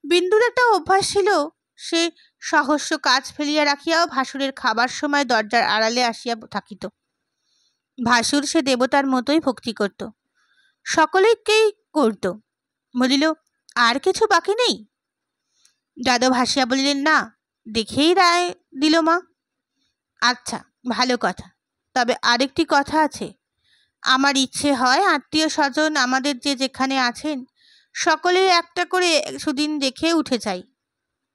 বিন্দুর একটা অভ্যাস ছিল, সে সহস্র কাজ ফেলিয়া রাখিয়াও ভাসুরের খাবার সময় দরজার আড়ালে আসিয়া থাকিত। ভাসুর সে দেবতার মতোই ভক্তি করত, সকলেকেই করত। বলিল, আর কিছু বাকি নেই? যাদব হাসিয়া বলিলেন, না, দেখেই রায় দিল মা। আচ্ছা, ভালো কথা, তবে আরেকটি কথা আছে, আমার ইচ্ছে হয় আত্মীয় স্বজন আমাদের যে যেখানে আছেন সকলে একটা করে সুদিন দেখে উঠে যাই,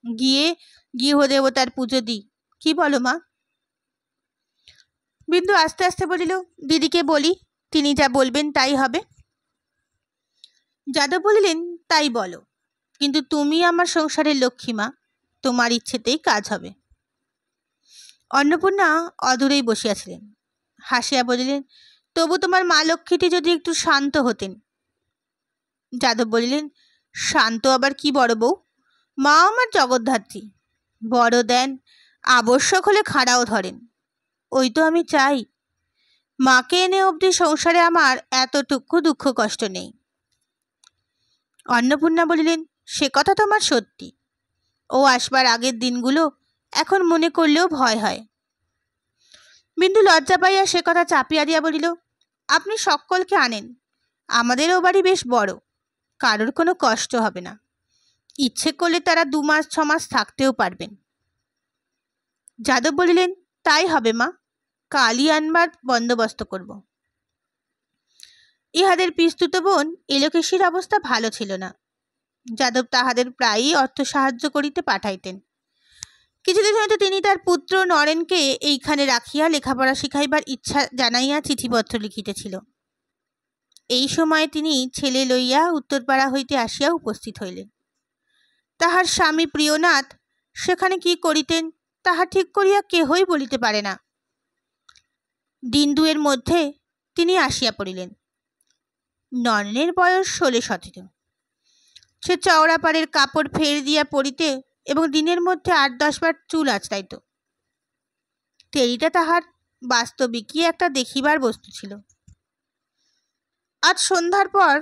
গিয়ে গৃহদেবতার পুজো দিই। কি বলো মা? বিন্দু আস্তে আস্তে বলিল, দিদিকে বলি, তিনি যা বলবেন তাই হবে। যাদব বলিলেন, তাই বলো, কিন্তু তুমি আমার সংসারের লক্ষ্মী মা, তোমার ইচ্ছেতেই কাজ হবে। অন্নপূর্ণা অদূরেই বসিয়াছিলেন, হাসিয়া বলিলেন, তবু তোমার মা লক্ষ্মীটি যদি একটু শান্ত হতেন। যাদব বলিলেন, শান্ত আবার কি বড় বউ, মা আমার জগদ্ধাত্রী, বড় দেন, আবশ্যক হলে খাড়াও ধরেন। ওই তো আমি চাই, মাকে এনে অবধি সংসারে আমার এতটুকু দুঃখ কষ্ট নেই। অন্নপূর্ণা বলিলেন, সে কথা তোমার সত্যি, ও আসবার আগের দিনগুলো এখন মনে করলেও ভয় হয়। বিন্দু লজ্জা পাইয়া সে কথা চাপিয়া দিয়া বলিল, আপনি সকলকে আনেন, আমাদেরও বাড়ি বেশ বড়, কারোর কোনো কষ্ট হবে না, ইচ্ছে করলে তারা 2 মাস 6 মাস থাকতেও পারবেন। যাদব বলিলেন, তাই হবে মা, কালই আনবার বন্দোবস্ত করব। ইহাদের পিস্তুত বোন এলোকেশীর অবস্থা ভালো ছিল না। যাদব তাহাদের প্রায়ই অর্থ সাহায্য করিতে পাঠাইতেন। কিছুদিন হইতে তিনি তার পুত্র নরেনকে এইখানে রাখিয়া লেখাপড়া শিখাইবার ইচ্ছা জানাইয়া চিঠিপত্র লিখিতেছিল। এই সময় তিনি ছেলে লইয়া উত্তরপাড়া হইতে আসিয়া উপস্থিত হইলেন। তাহার স্বামী প্রিয়নাথ সেখানে কি করিতেন তাহা ঠিক করিয়া কেহই বলিতে পারে না। দিন 2 মধ্যে তিনি আসিয়া পড়িলেন। নরেনের বয়স 16-17। সে চওড়া পাড়ের কাপড় ফের দিয়া পরিতে এবং দিনের মধ্যে 8-10 বার চুল আঁচড়াইত। তেরিটা তাহার বাস্তবিকই একটা দেখিবার বস্তু ছিল। আজ সন্ধ্যার পর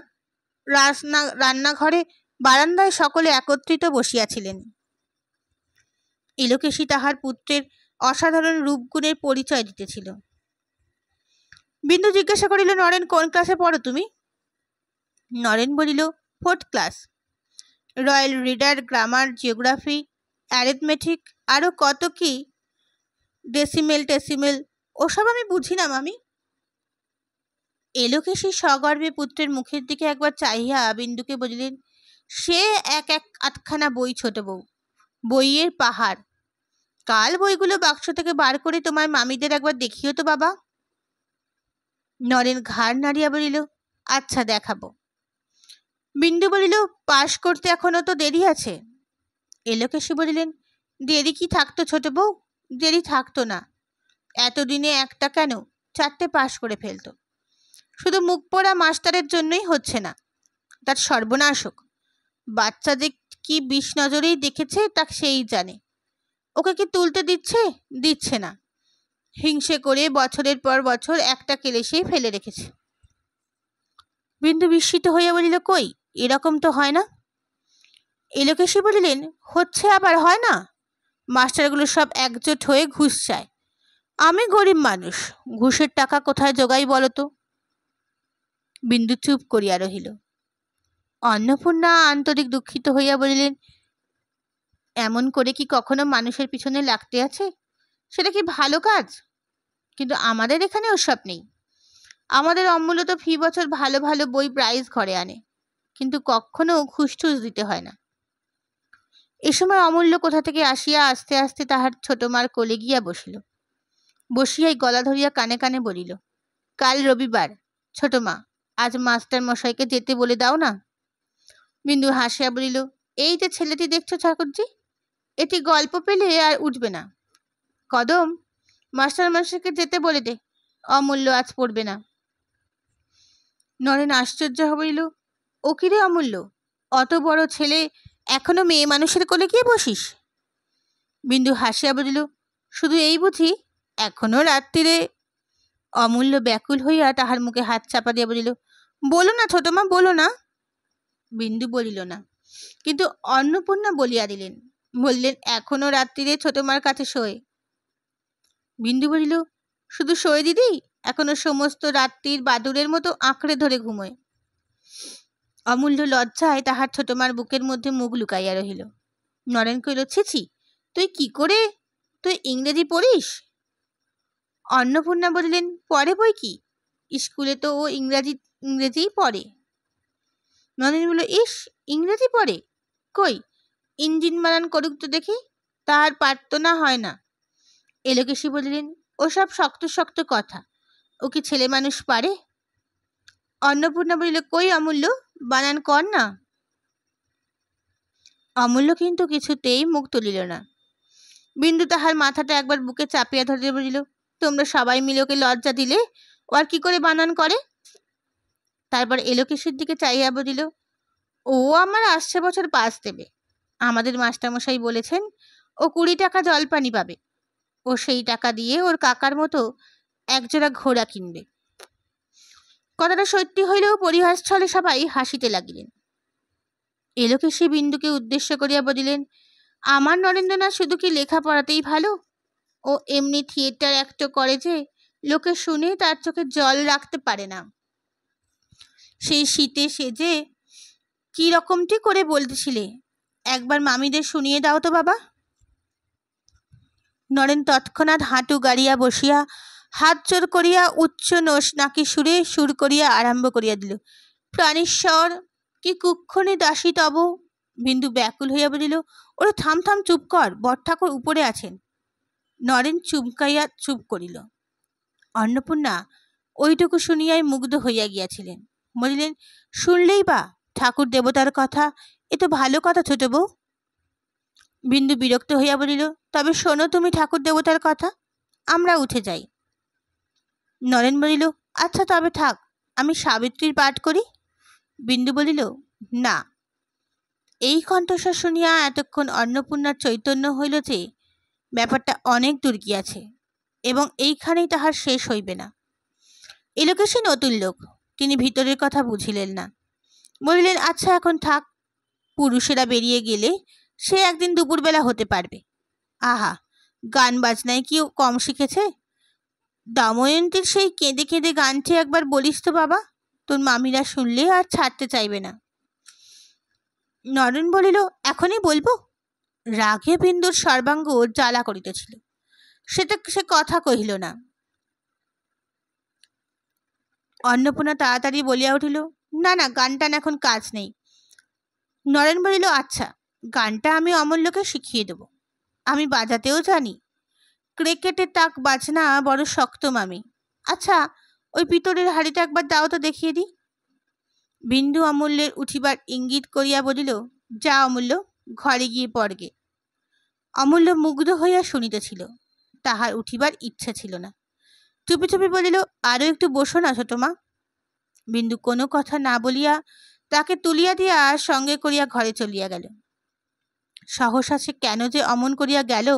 রান্নাঘরে বারান্দায় সকলে একত্রিত বসিয়াছিলেন। এলোকেশী তাহার পুত্রের অসাধারণ রূপগুণের পরিচয় দিতেছিল। বিন্দু জিজ্ঞাসা করিল, নরেন, কোন ক্লাসে পড়ো তুমি? নরেন বলিল, 4th class. Royal reader, grammar, geography, arithmetic, আরও কত কি, ডেসিমেল টেসিমেল, ওসব আমি বুঝি না মামি। এলোকেশী সগর্বে পুত্রের মুখের দিকে একবার চাহিয়া বিন্দুকে বলিলেন, সে এক 8খানা বই ছোট বউ, বইয়ের পাহাড়। কাল বইগুলো বাক্স থেকে বার করে তোমার মামিদের একবার দেখিও তো বাবা। নরেন ঘাড় নাড়িয়া বলিল, আচ্ছা দেখাবো। বিন্দু বলিল, পাশ করতে এখনো তো দেরি আছে। এলোকেশী বলিলেন, দেরি কি থাকতো ছোট বউ? দেরি থাকতো না, এতদিনে একটা কেন 4টে পাশ করে ফেলতো। শুধু মুখ পোড়া মাস্টারের জন্যই হচ্ছে না, তার সর্বনাশ হোক। বাচ্চা যে কি বিষ নজরেই দেখেছে তা সেই জানে। ওকে কি তুলতে দিচ্ছে না, হিংসে করে বছরের পর বছর একটা কেলেসেই ফেলে রেখেছে। বিন্দু বিস্মিত হইয়া বলিল, কই, এরকম তো হয় না। এলোকেশী বলিলেন, হচ্ছে আবার হয় না, মাস্টারগুলো সব একজোট হয়ে ঘুষ চায়। আমি গরিব মানুষ, ঘুষের টাকা কোথায় জোগাই বলো তো। বিন্দু চুপ করিয়া রহিল। অন্নপূর্ণা আন্তরিক দুঃখিত হইয়া বলিলেন, এমন করে কি কখনো মানুষের পিছনে লাগতে আছে? সেটা কি ভালো কাজ? কিন্তু আমাদের এখানে ওসব নেই। আমাদের অমূল্য তো ফি বছর ভালো ভালো বই প্রাইজ ঘরে আনে, কিন্তু কখনো ঘুষ টুস দিতে হয় না। এ সময় অমূল্য কোথা থেকে আসিয়া আস্তে আস্তে তাহার ছোট মার কোলে গিয়া বসিল। বসিয়াই গলা ধরিয়া কানে কানে বলিল, কাল রবিবার, ছোট মা, আজ মাস্টার মশাইকে যেতে বলে দাও না। বিন্দু হাসিয়া বলিল, এই যে ছেলেটি দেখছো ঠাকুরজি, এটি গল্প পেলে আর উঠবে না। কদম, মাস্টার মশাইকে যেতে বলে দে, অমূল্য আজ পড়বে না। নরেন আশ্চর্য হইল, ও কিরে অমূল্য, অত বড় ছেলে এখনো মেয়ে মানুষের কোলে গিয়ে বসিস? বিন্দু হাসিয়া বলিল, শুধু এই বুঝি, এখনো রাত্রিরে। অমূল্য ব্যাকুল হইয়া তাহার মুখে হাত চাপা দিয়া বলিল, বলো না ছোট মা, বলো না। বিন্দু বলিল না, কিন্তু অন্নপূর্ণা বলিয়া দিলেন, বললেন, এখনো রাত্রিরে ছোট মার কাছে শোয়। বিন্দু বলিল, শুধু শোয় দিদি, এখনো সমস্ত রাত্রির বাদুরের মতো আঁকড়ে ধরে ঘুমোয়। অমূল্য লজ্জায় তাহার ছোট মার বুকের মধ্যে মুখ লুকাইয়া রহিল। নরেন কইল, ছি, তুই কি করে, তুই ইংরেজি পড়িস? অন্নপূর্ণা বলিলেন, পড়ে বই কি, স্কুলে তো ও ইংরেজিই পড়ে। নলিনী বলল, ইস, ইংরেজি পড়ে? কই, ইঞ্জিন বানান করুক তো দেখি। তাহার পারতো না হয় না। এলোকেশী বলিলেন, ওসব শক্ত শক্ত কথা, ও কি ছেলে মানুষ পারে? অন্নপূর্ণা বলিল, কই অমূল্য, বানান কর না। অমূল্য কিন্তু কিছুতেই মুখ তুলিল না। বিন্দু তাহার মাথাটা একবার বুকে চাপিয়া ধরে বলিল, তোমরা সবাই মিলে ওকে লজ্জা দিলে, ও আর কি করে বানান করে? তারপর এলোকেশীর দিকে চাইয়া বলিল, ও আমার আসছে বছর 5 দেবে। আমাদের মাস্টারমশাই বলেছেন ও 20 টাকা জলপানি পাবে। ও সেই টাকা দিয়ে ওর কাকার মতো একজোড়া ঘোড়া কিনবে। কথাটা সত্যি হইলেও পরিহাস ছলে সবাই হাসিতে লাগিলেন। এলোকেশী বিন্দুকে উদ্দেশ্য করিয়া বলিলেন, আমার নরেন্দ্রনাথ শুধু কি লেখাপড়াতেই ভালো, ও এমনি থিয়েটার অ্যাক্ট করে যে লোকে শুনে তার চোখে জল রাখতে পারে না। সেই শীতে সেজে কি রকমটি করে বলতেছিলে, একবার মামিদের শুনিয়ে দাও তো বাবা। নরেন তৎক্ষণাৎ হাঁটু গাড়িয়া বসিয়া হাত জোর করিয়া উচ্চ নোস নাকি সুরে সুর করিয়া আরম্ভ করিয়া দিল, প্রাণেশ্বর কি কুক্ষণে দাসী তব। বিন্দু ব্যাকুল হইয়া বলিল, ওরে থাম থাম, চুপ কর, বড়ঠাকুর উপরে আছেন। নরেন চুমকাইয়া চুপ করিল। অন্নপূর্ণা ওইটুকু শুনিয়াই মুগ্ধ হইয়া গিয়াছিলেন। বলিলেন, শুনলেই বা ঠাকুর দেবতার কথা, এ তো ভালো কথা ছোট বউ। বিন্দু বিরক্ত হইয়া বলিল, তবে শোনো তুমি ঠাকুর দেবতার কথা, আমরা উঠে যাই। নরেন বলিল, আচ্ছা তবে থাক, আমি সাবিত্রীর পাঠ করি। বিন্দু বলিল, না। এই কণ্ঠস্বর শুনিয়া এতক্ষণ অন্নপূর্ণার চৈতন্য হইল যে ব্যাপারটা অনেক দূর গিয়াছে এবং এইখানেই তাহার শেষ হইবে না। এলোকেশী নতুন লোক, তিনি ভিতরের কথা বুঝিলেন না। বলিলেন, আচ্ছা এখন থাক, পুরুষেরা বেরিয়ে গেলে সে একদিন দুপুরবেলা হতে পারবে। আহা, গান বাজনায় কি কম শিখেছে? দময়ন্তীর সেই কেঁদে কেঁদে গানটি একবার বলিস তো বাবা, তোর মামিরা শুনলে আর ছাড়তে চাইবে না। নরেন বলিল, এখনই বলবো? রাগে বিন্দুর সর্বাঙ্গ জ্বালা করিতেছিল, সে কথা কহিল না। অন্নপূর্ণা তাড়াতাড়ি বলিয়া উঠিল, না না, গানটান এখন কাজ নেই। নরেন বলিল, আচ্ছা, গানটা আমি অমূল্যকে শিখিয়ে দেব, আমি বাজাতেও জানি। ক্রিকেটের তাক বাজনা বড় শক্ত মামি। আচ্ছা, ওই পিতলের হাড়িটা একবার দাও তো, দেখিয়ে দিই। বিন্দু অমূল্যের উঠিবার ইঙ্গিত করিয়া বলিল, যা অমূল্য, ঘরে গিয়ে পড়গে। অমূল্য মুগ্ধ হইয়া শুনিতেছিল, তাহার উঠিবার ইচ্ছা ছিল না। চুপি চুপি বলিল, আরো একটু বসো না ছোট মা। বিন্দু কোনো কথা না বলিয়া তাকে তুলিয়া দিয়া সঙ্গে করিয়া ঘরে চলিয়া গেল। সহসা সে কেন যে অমন করিয়া গেল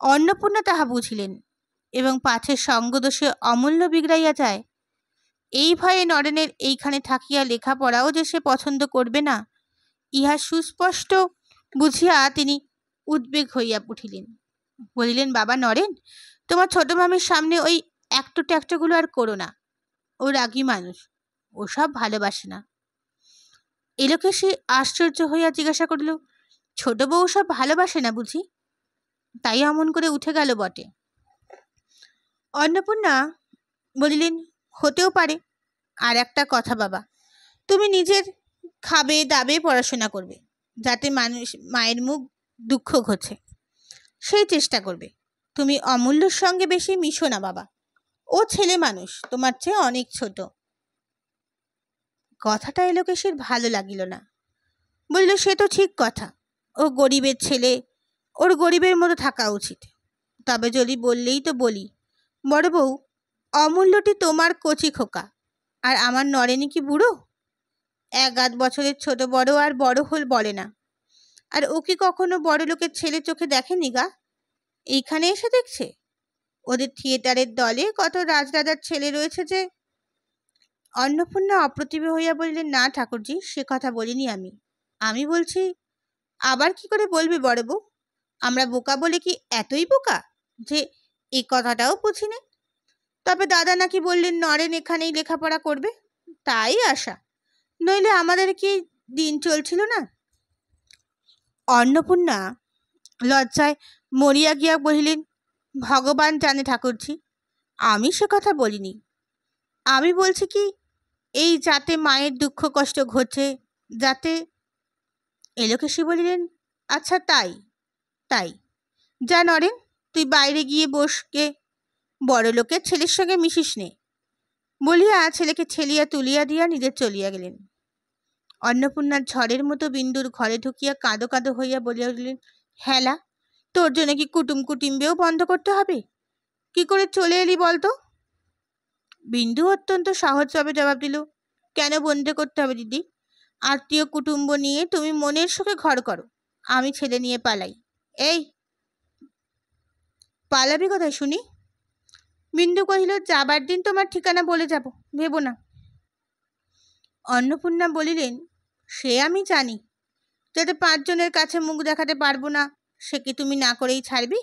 অন্নপূর্ণা তাহা বুঝিলেন এবং পাছের সঙ্গদোষে অমূল্য বিগড়াইয়া যায় এই ভয়ে নরেনের এইখানে থাকিয়া লেখাপড়াও যে সে পছন্দ করবে না, ইহা সুস্পষ্ট বুঝিয়া তিনি উদ্বেগ হইয়া উঠিলেন। বলিলেন, বাবা নরেন, তোমার ছোট মামির সামনে ওই একটো ট্যাক্টোগুলো আর করো না, ও রাগী মানুষ, ওসব ভালোবাসে না। এলোকেশী আশ্চর্য হইয়া জিজ্ঞাসা করিল, ছোট বউ সব ভালোবাসে না বুঝি? তাই অমন করে উঠে গেল বটে। অন্নপূর্ণা বলিলেন, হতেও পারে। আর একটা কথা বাবা, তুমি নিজের খাবে দাবে পড়াশোনা করবে, যাতে মানুষ মায়ের মুখ দুঃখ ঘোচে সেই চেষ্টা করবে। তুমি অমূল্যর সঙ্গে বেশি মিশো না বাবা, ও ছেলে মানুষ, তোমার চেয়ে অনেক ছোট। কথাটা এলোকেশীর ভালো লাগিল না। বলিল, সে তো ঠিক কথা, ও গরিবের ছেলে, ওর গরিবের মতো থাকা উচিত। তবে যদি বললেই তো বলি, বড় বউ, অমূল্যটি তোমার কচি খোকা, আর আমার নরেনি কি বুড়ো? 1-8 বছরের ছোট বড় আর বড় হল বলে না। আর ও কি কখনো বড় লোকের ছেলে চোখে দেখেনি গা? এইখানে এসে দেখছে। ওদের থিয়েটারের দলে কত রাজরাজার ছেলে রয়েছে যে। অন্নপূর্ণা অপ্রতিভ হইয়া বললেন, না ঠাকুরজি, সে কথা বলিনি আমি। আমি বলছি, আবার কি করে বলবে বড় বউ? আমরা বোকা বলে কি এতই বোকা যে এই কথাটাও বুঝি না? তবে দাদা নাকি বললেন নরেন এখানেই লেখাপড়া করবে, তাই আশা, নইলে আমাদের কি দিন চলছিল না? অন্নপূর্ণা লজ্জায় মরিয়া গিয়া বলিলেন, ভগবান জানে ঠাকুরজি, আমি সে কথা বলিনি। আমি বলছি কি, এই যাতে মায়ের দুঃখ কষ্ট ঘটছে, যাতে। এলোকেশী বলিলেন, আচ্ছা তাই তাই, যা নরেন, তুই বাইরে গিয়ে বসকে, বড় লোকের ছেলের সঙ্গে মিশিস নে, বলিয়া ছেলেকে ছেলিয়া তুলিয়া দিয়া নিজে চলিয়া গেলেন। অন্নপূর্ণার ঝড়ের মতো বিন্দুর ঘরে ঢুকিয়া কাঁদো কাঁদো হইয়া বলিয়া উঠলেন, হেলা, তোর জন্য কি কুটুম কুটুম্বেও বন্ধ করতে হবে? কি করে চলে এলি বলতো? বিন্দু অত্যন্ত সহজভাবে জবাব দিল, কেন বন্ধ করতে হবে দিদি? আত্মীয় কুটুম্ব নিয়ে তুমি মনের সুখে ঘর করো, আমি ছেলে নিয়ে পালাই। এই, পালাবি কোথায় শুনি? বিন্দু কহিল, যাবার দিন তোমার ঠিকানা বলে যাব, ভেবো না। অন্নপূর্ণা বলিলেন, সে আমি জানি, যাতে 5 জনের কাছে মুখ দেখাতে পারবো না, সে কি তুমি না করেই ছাড়বি?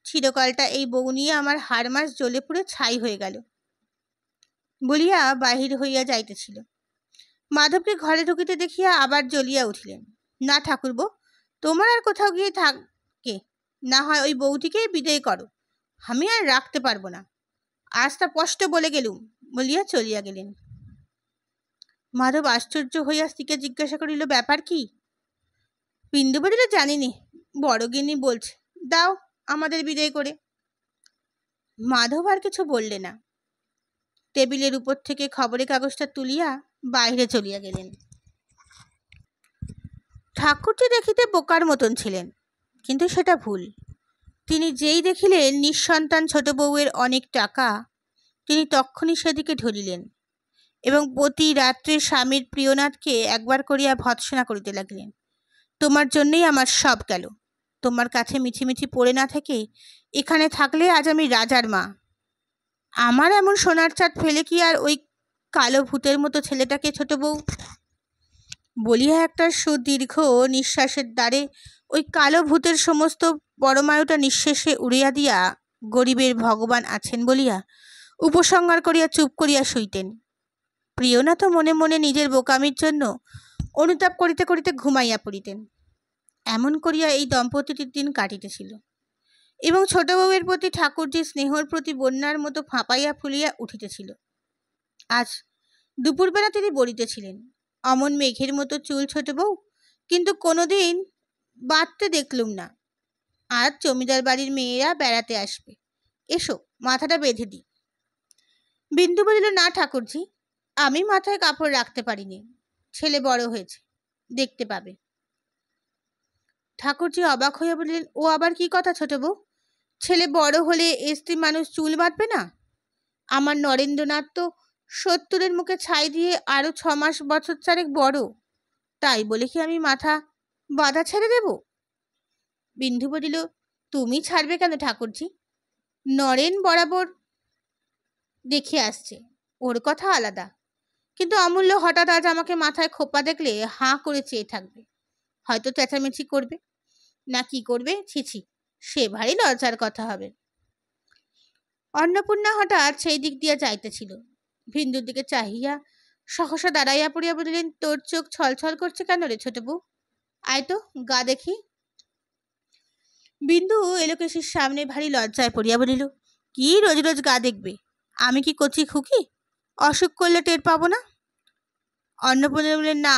চিরকালটা এই বউ নিয়ে আমার হাড় মাস জ্বলে পুড়ে ছাই হয়ে গেল, বলিয়া বাহির হইয়া যাইতেছিল। মাধবকে ঘরে ঢুকিতে দেখিয়া আবার জ্বলিয়া উঠিলেন, না ঠাকুরবো, তোমার আর কোথাও গিয়ে থাকে, না হয় ওই বউটিকে বিদায় করো, আমি আর রাখতে পারবো না, আজ তা স্পষ্ট বলে গেলুম, বলিয়া চলিয়া গেলেন। মাধব আশ্চর্য হইয়া স্ত্রীকে জিজ্ঞাসা করিল, ব্যাপার কি? বিন্দু বলিল, জানিনি, বড়গিন্নি বলছে, দাও আমাদের বিদায় করে। মাধব আর কিছু বললে না, টেবিলের উপর থেকে খবরের কাগজটা তুলিয়া বাইরে চলিয়া গেলেন। ঠাকুরজি দেখিতে বোকার মতন ছিলেন, কিন্তু সেটা ভুল। তিনি যেই দেখিলেন নিঃসন্তান ছোট বউয়ের অনেক টাকা, তিনি তক্ষুনি সেদিকে ধরিলেন এবং প্রতি রাত্রে স্বামীর প্রিয়নাথকে একবার করিয়া ভৎসনা করিতে লাগিলেন। তোমার জন্যই আমার সব গেল, তোমার কাছে মিছিমিছি পড়ে না থেকে এখানে থাকলে আজ আমি রাজার মা। আমার এমন সোনার চাঁদ ফেলে কি আর ওই কালো ভূতের মতো ছেলেটাকে ছোট বউ? বলিয়া একটা সুদীর্ঘ নিঃশ্বাসের দ্বারে ওই কালো ভূতের সমস্ত পরমায়ুটা নিঃশেষে উড়িয়া দিয়া গরিবের ভগবান আছেন বলিয়া উপসংহার করিয়া চুপ করিয়া শুইতেন। প্রিয়নাথ মনে মনে নিজের বোকামির জন্য অনুতাপ করিতে করিতে ঘুমাইয়া পড়িতেন। এমন করিয়া এই দম্পতিটির দিন কাটিতেছিল এবং ছোট বউয়ের প্রতি ঠাকুরজির স্নেহর প্রতি বন্যার মতো ফাঁপাইয়া ফুলিয়া উঠিতেছিল। আজ দুপুরবেলা তিনি বলিতেছিলেন, অমন মেঘের মতো চুল ছোট বউ, কিন্তু কোনোদিন বাঁধতে দেখলুম না। আজ জমিদার বাড়ির মেয়েরা বেড়াতে আসবে, এসো মাথাটা বেঁধে দিই। বিন্দু বলিল, না ঠাকুরজি, আমি মাথায় কাপড় রাখতে পারিনি, ছেলে বড় হয়েছে, দেখতে পাবে। ঠাকুরজি অবাক হইয়া বলিলেন, ও আবার কি কথা ছোট বউ? ছেলে বড় হলে স্ত্রী মানুষ চুল বাঁধবে না? আমার নরেন্দ্রনাথ তো 70-এর মুখে ছাই দিয়ে আরো 6 মাস বছর চারেক বড়, তাই বলে কি আমি মাথা বাঁধা ছেড়ে দেব? বিন্দু বলিল, তুমি ছাড়বে কেন ঠাকুরজি? নরেন বরাবর দেখে আসছে, ওর কথা আলাদা, কিন্তু অমূল্য হঠাৎ আজ আমাকে মাথায় খোপা দেখলে হাঁ করে চেয়ে থাকবে, হয়তো চেঁচামেচি করবে, না কি করবে, ছিছি, সে ভারী লজ্জার কথা হবে। অন্নপূর্ণা হঠাৎ সেই দিক দিয়া যাইতেছিল, বিন্দুর দিকে চাহিয়া সহসা দাঁড়াইয়া পড়িয়া বলিলেন, তোর চোখ ছলছল করছে কেন রে ছোট বউ? আয় তো গা দেখি। বিন্দু এলোকেশীর সামনে ভারী লজ্জায় পড়িয়া বলিল, কি রোজ রোজ গা দেখবে? আমি কি কচি খুকি, অসুখ করলে টের পাবো না? অন্নপূর্ণা বললেন, না,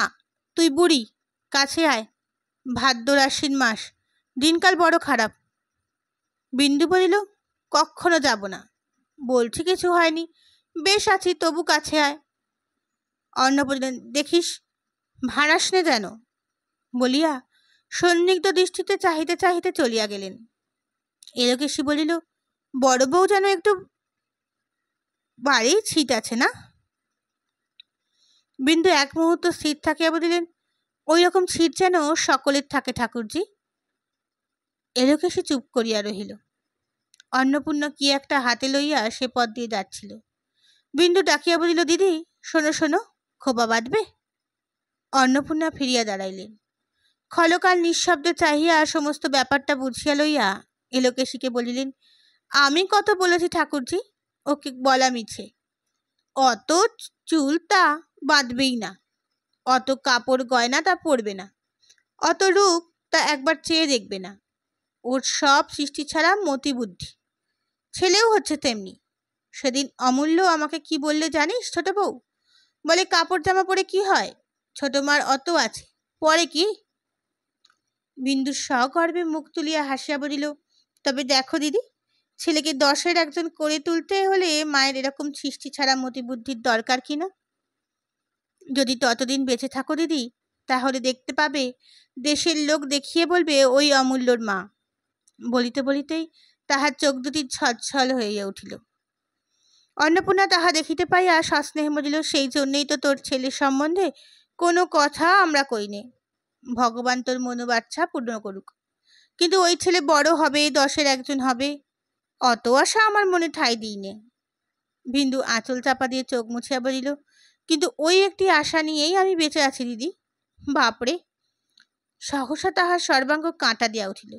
তুই বুড়ি, কাছে আয়, ভাদ্র আশ্বিন মাস, দিনকাল বড় খারাপ। বিন্দু বলিল, কখনো যাব না, বলছি কিছু হয়নি, বেশ আছি, তবু কাছে আয়। অন্নপূর্ণা, দেখিস ভাড়াস নে যেন, বলিয়া সন্নিগ্ধ দৃষ্টিতে চাহিতে চাহিতে চলিয়া গেলেন। এলোকেশী বলিল, বড় বউ যেন একটু বাড়ি ছিট আছে না? বিন্দু এক মুহূর্ত স্থির থাকিয়া বলিলেন, ওই রকম ছিট যেন সকলের থাকে ঠাকুরজি। এলোকেশী চুপ করিয়া রহিল। অন্নপূর্ণা কি একটা হাতে লইয়া সে পথ দিয়ে যাচ্ছিল। বিন্দু ডাকিয়া বলিল, দিদি শোনো শোনো, খোপা বাঁধবে? অন্নপূর্ণা ফিরিয়া দাঁড়াইলেন। ক্ষণকাল নিঃশব্দে চাহিয়া সমস্ত ব্যাপারটা বুঝিয়া লইয়া এলোকেশীকে বলিলেন, আমি কত বলেছি ঠাকুরজি, ওকে বলা মিছে, অত চুল তা বাঁধবেই না, অত কাপড় গয়না তা পরবে না, অত রূপ তা একবার চেয়ে দেখবে না, ওর সব সৃষ্টি ছাড়া মতি বুদ্ধি, ছেলেও হচ্ছে তেমনি, সেদিন অমূল্য আমাকে কি বললে জানিস ছোট বউ? বলে কাপড় জামা পরে কি হয়, ছোট মার অত আছে, পরে কি? বিন্দু সগর্বে মুখ তুলিয়া হাসিয়া বলিল, তবে দেখো দিদি, ছেলেকে 10-এর একজন করে তুলতে হলে মায়ের এরকম সৃষ্টি ছাড়া মতিবুদ্ধির দরকার কিনা? যদি ততদিন বেঁচে থাকো দিদি, তাহলে দেখতে পাবে দেশের লোক দেখিয়ে বলবে ওই অমূল্যর মা। বলিতে বলিতেই তাহার চোখ দুটি ছলছল হইয়া উঠিল। অন্নপূর্ণা তাহা দেখিতে পাইয়া সস্নেহে বলিল, সেই জন্যেই তো তোর ছেলের সম্বন্ধে কোনো কথা আমরা কইনে। ভগবান তোর মনোবাচ্ছা পূর্ণ করুক। কিন্তু ওই ছেলে বড় হবে, 10-এর একজন হবে, অত আশা আমার মনে ঠাঁই দিইনে। বিন্দু আঁচল চাপা দিয়ে চোখ মুছিয়া বলিল, কিন্তু ওই একটি আশা নিয়েই আমি বেঁচে আছি দিদি। বাপরে! সহসা তাহার সর্বাঙ্গ কাঁটা দিয়া উঠিল।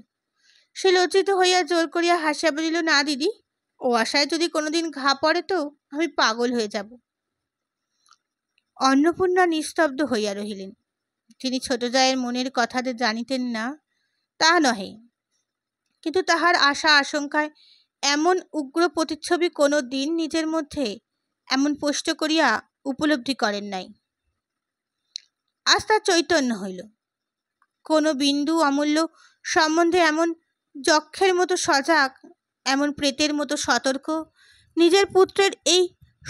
সে লজ্জিত হইয়া জোর করিয়া হাসিয়া বলিল, না দিদি, ও আশায় যদি কোনোদিন ঘা পড়ে তো আমি পাগল হয়ে যাব। অন্নপূর্ণা নিস্তব্ধ হইয়া রহিলেন। তিনি ছোট জায়ের মনের কথা যে জানিতেন না তা নহে, কিন্তু তাহার আশা আশঙ্কায় এমন উগ্র প্রতিচ্ছবি কোনো দিন নিজের মধ্যে এমন স্পষ্ট করিয়া উপলব্ধি করেন নাই। আজ তার চৈতন্য হইল। কোনো বিন্দু অমূল্য সম্বন্ধে এমন যক্ষের মতো সজাগ, এমন প্রেতের মতো সতর্ক, নিজের পুত্রের এই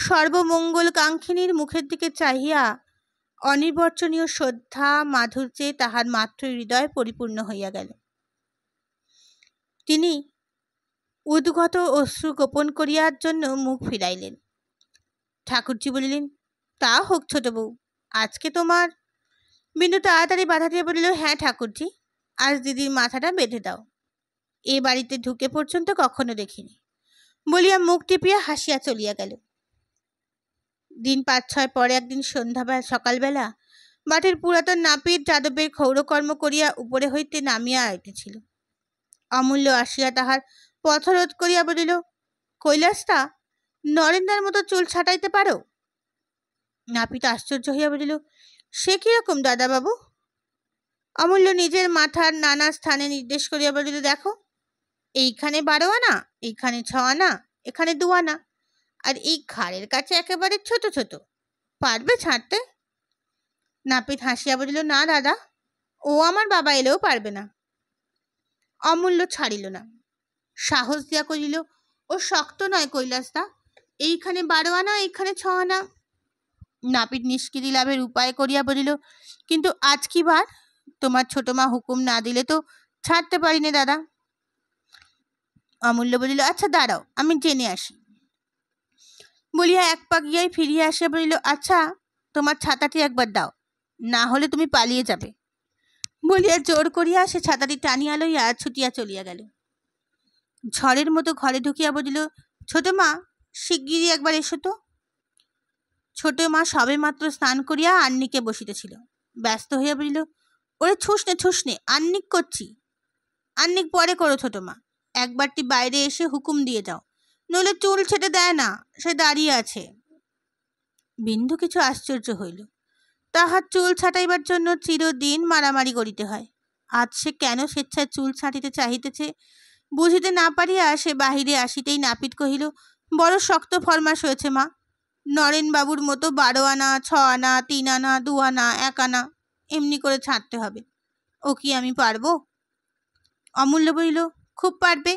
সর্বমঙ্গল কাঙ্ক্ষিনীর মুখের দিকে চাহিয়া অনির্বচনীয় শ্রদ্ধা মাধুর্যে তাহার মাতৃ হৃদয় পরিপূর্ণ হইয়া গেল। তিনি উদ্গত অশ্রু গোপন করিয়ার জন্য মুখ ফিরাইলেন। ঠাকুরজি বলিলেন, তা হোক ছোট বউ, আজকে তোমার। বিন্দু তাড়াতাড়ি বাধা দিয়ে বলিল, হ্যাঁ ঠাকুরজি, আজ দিদির মাথাটা বেঁধে দাও। এ বাড়িতে ঢুকে পর্যন্ত কখনো দেখিনি, বলিয়া মুখ টিপিয়া হাসিয়া চলিয়া গেল। দিন 5-6 পরে একদিন সকালবেলা মাঠের পুরাতন নাপিত যাদবের ক্ষৌরকর্ম করিয়া উপরে হইতে নামিয়া আইতেছিল। অমূল্য আসিয়া তাহার পথরোধ করিয়া বলিল, কৈলাসদা, নরেন্দ্রের মতো চুল ছাটাইতে পারো? নাপিত আশ্চর্য হইয়া বলিল, সে কিরকম দাদাবাবু? অমূল্য নিজের মাথার নানা স্থানে নির্দেশ করিয়া বলিল, দেখো, এইখানে 12 আনা, এইখানে 6 আনা, এখানে 2 আনা, আর এই ঘাড়ের কাছে একেবারে ছোট ছোট, পারবে ছাড়তে? নাপিত হাসিয়া বলিল, না দাদা, ও আমার বাবা এলেও পারবে না। অমূল্য ছাড়িল না, সাহস দিয়া কহিল, ও শক্ত নয় কৈলাসদা, এইখানে 12 আনা, এইখানে 6 আনা। নাপিত নিষ্কৃতি লাভের উপায় করিয়া বলিল, কিন্তু আজ কি বার? তোমার ছোট মা হুকুম না দিলে তো ছাড়তে পারি না দাদা। অমূল্য বলিল, আচ্ছা দাঁড়াও, আমি জেনে আসি। বলিয়া এক পা গিয়াই ফিরিয়া আসিয়া বলিল, আচ্ছা, তোমার ছাতাটি একবার দাও, না হলে তুমি পালিয়ে যাবে। বলিয়া জোর করিয়া সে ছাতাটি টানিয়া লইয়া ছুটিয়া চলিয়া গেল। ঝড়ের মতো ঘরে ঢুকিয়া বলিল, ছোট মা, শিগগিরই একবার এসো তো। ছোট মা সবে মাত্র স্নান করিয়া আন্নিকে বসিতেছিল। ব্যস্ত হইয়া বলিল, ওরে ছুসনে ছুসনে, আন্নিক করছি। আন্নিক পরে করো ছোট মা, একবারটি বাইরে এসে হুকুম দিয়ে যাও, নইলে চুল ছেটে দেয় না, সে দাঁড়িয়ে আছে। বিন্দু কিছু আশ্চর্য হইল। তাহার চুল ছাটাইবার জন্য চিরদিন মারামারি করিতে হয়, আজ সে কেন স্বেচ্ছায় চুল ছাঁটিতে চাহিতেছে বুঝিতে না পারিয়া সে বাহিরে আসিতেই নাপিত কহিল, বড় শক্ত ফরমাস হয়েছে মা, নরেন বাবুর মতো 12 আনা, 6 আনা, 3 আনা, 2 আনা, 1 আনা এমনি করে ছাড়তে হবে। ও কি আমি পারবো? অমূল্য বলিল, খুব পারবে,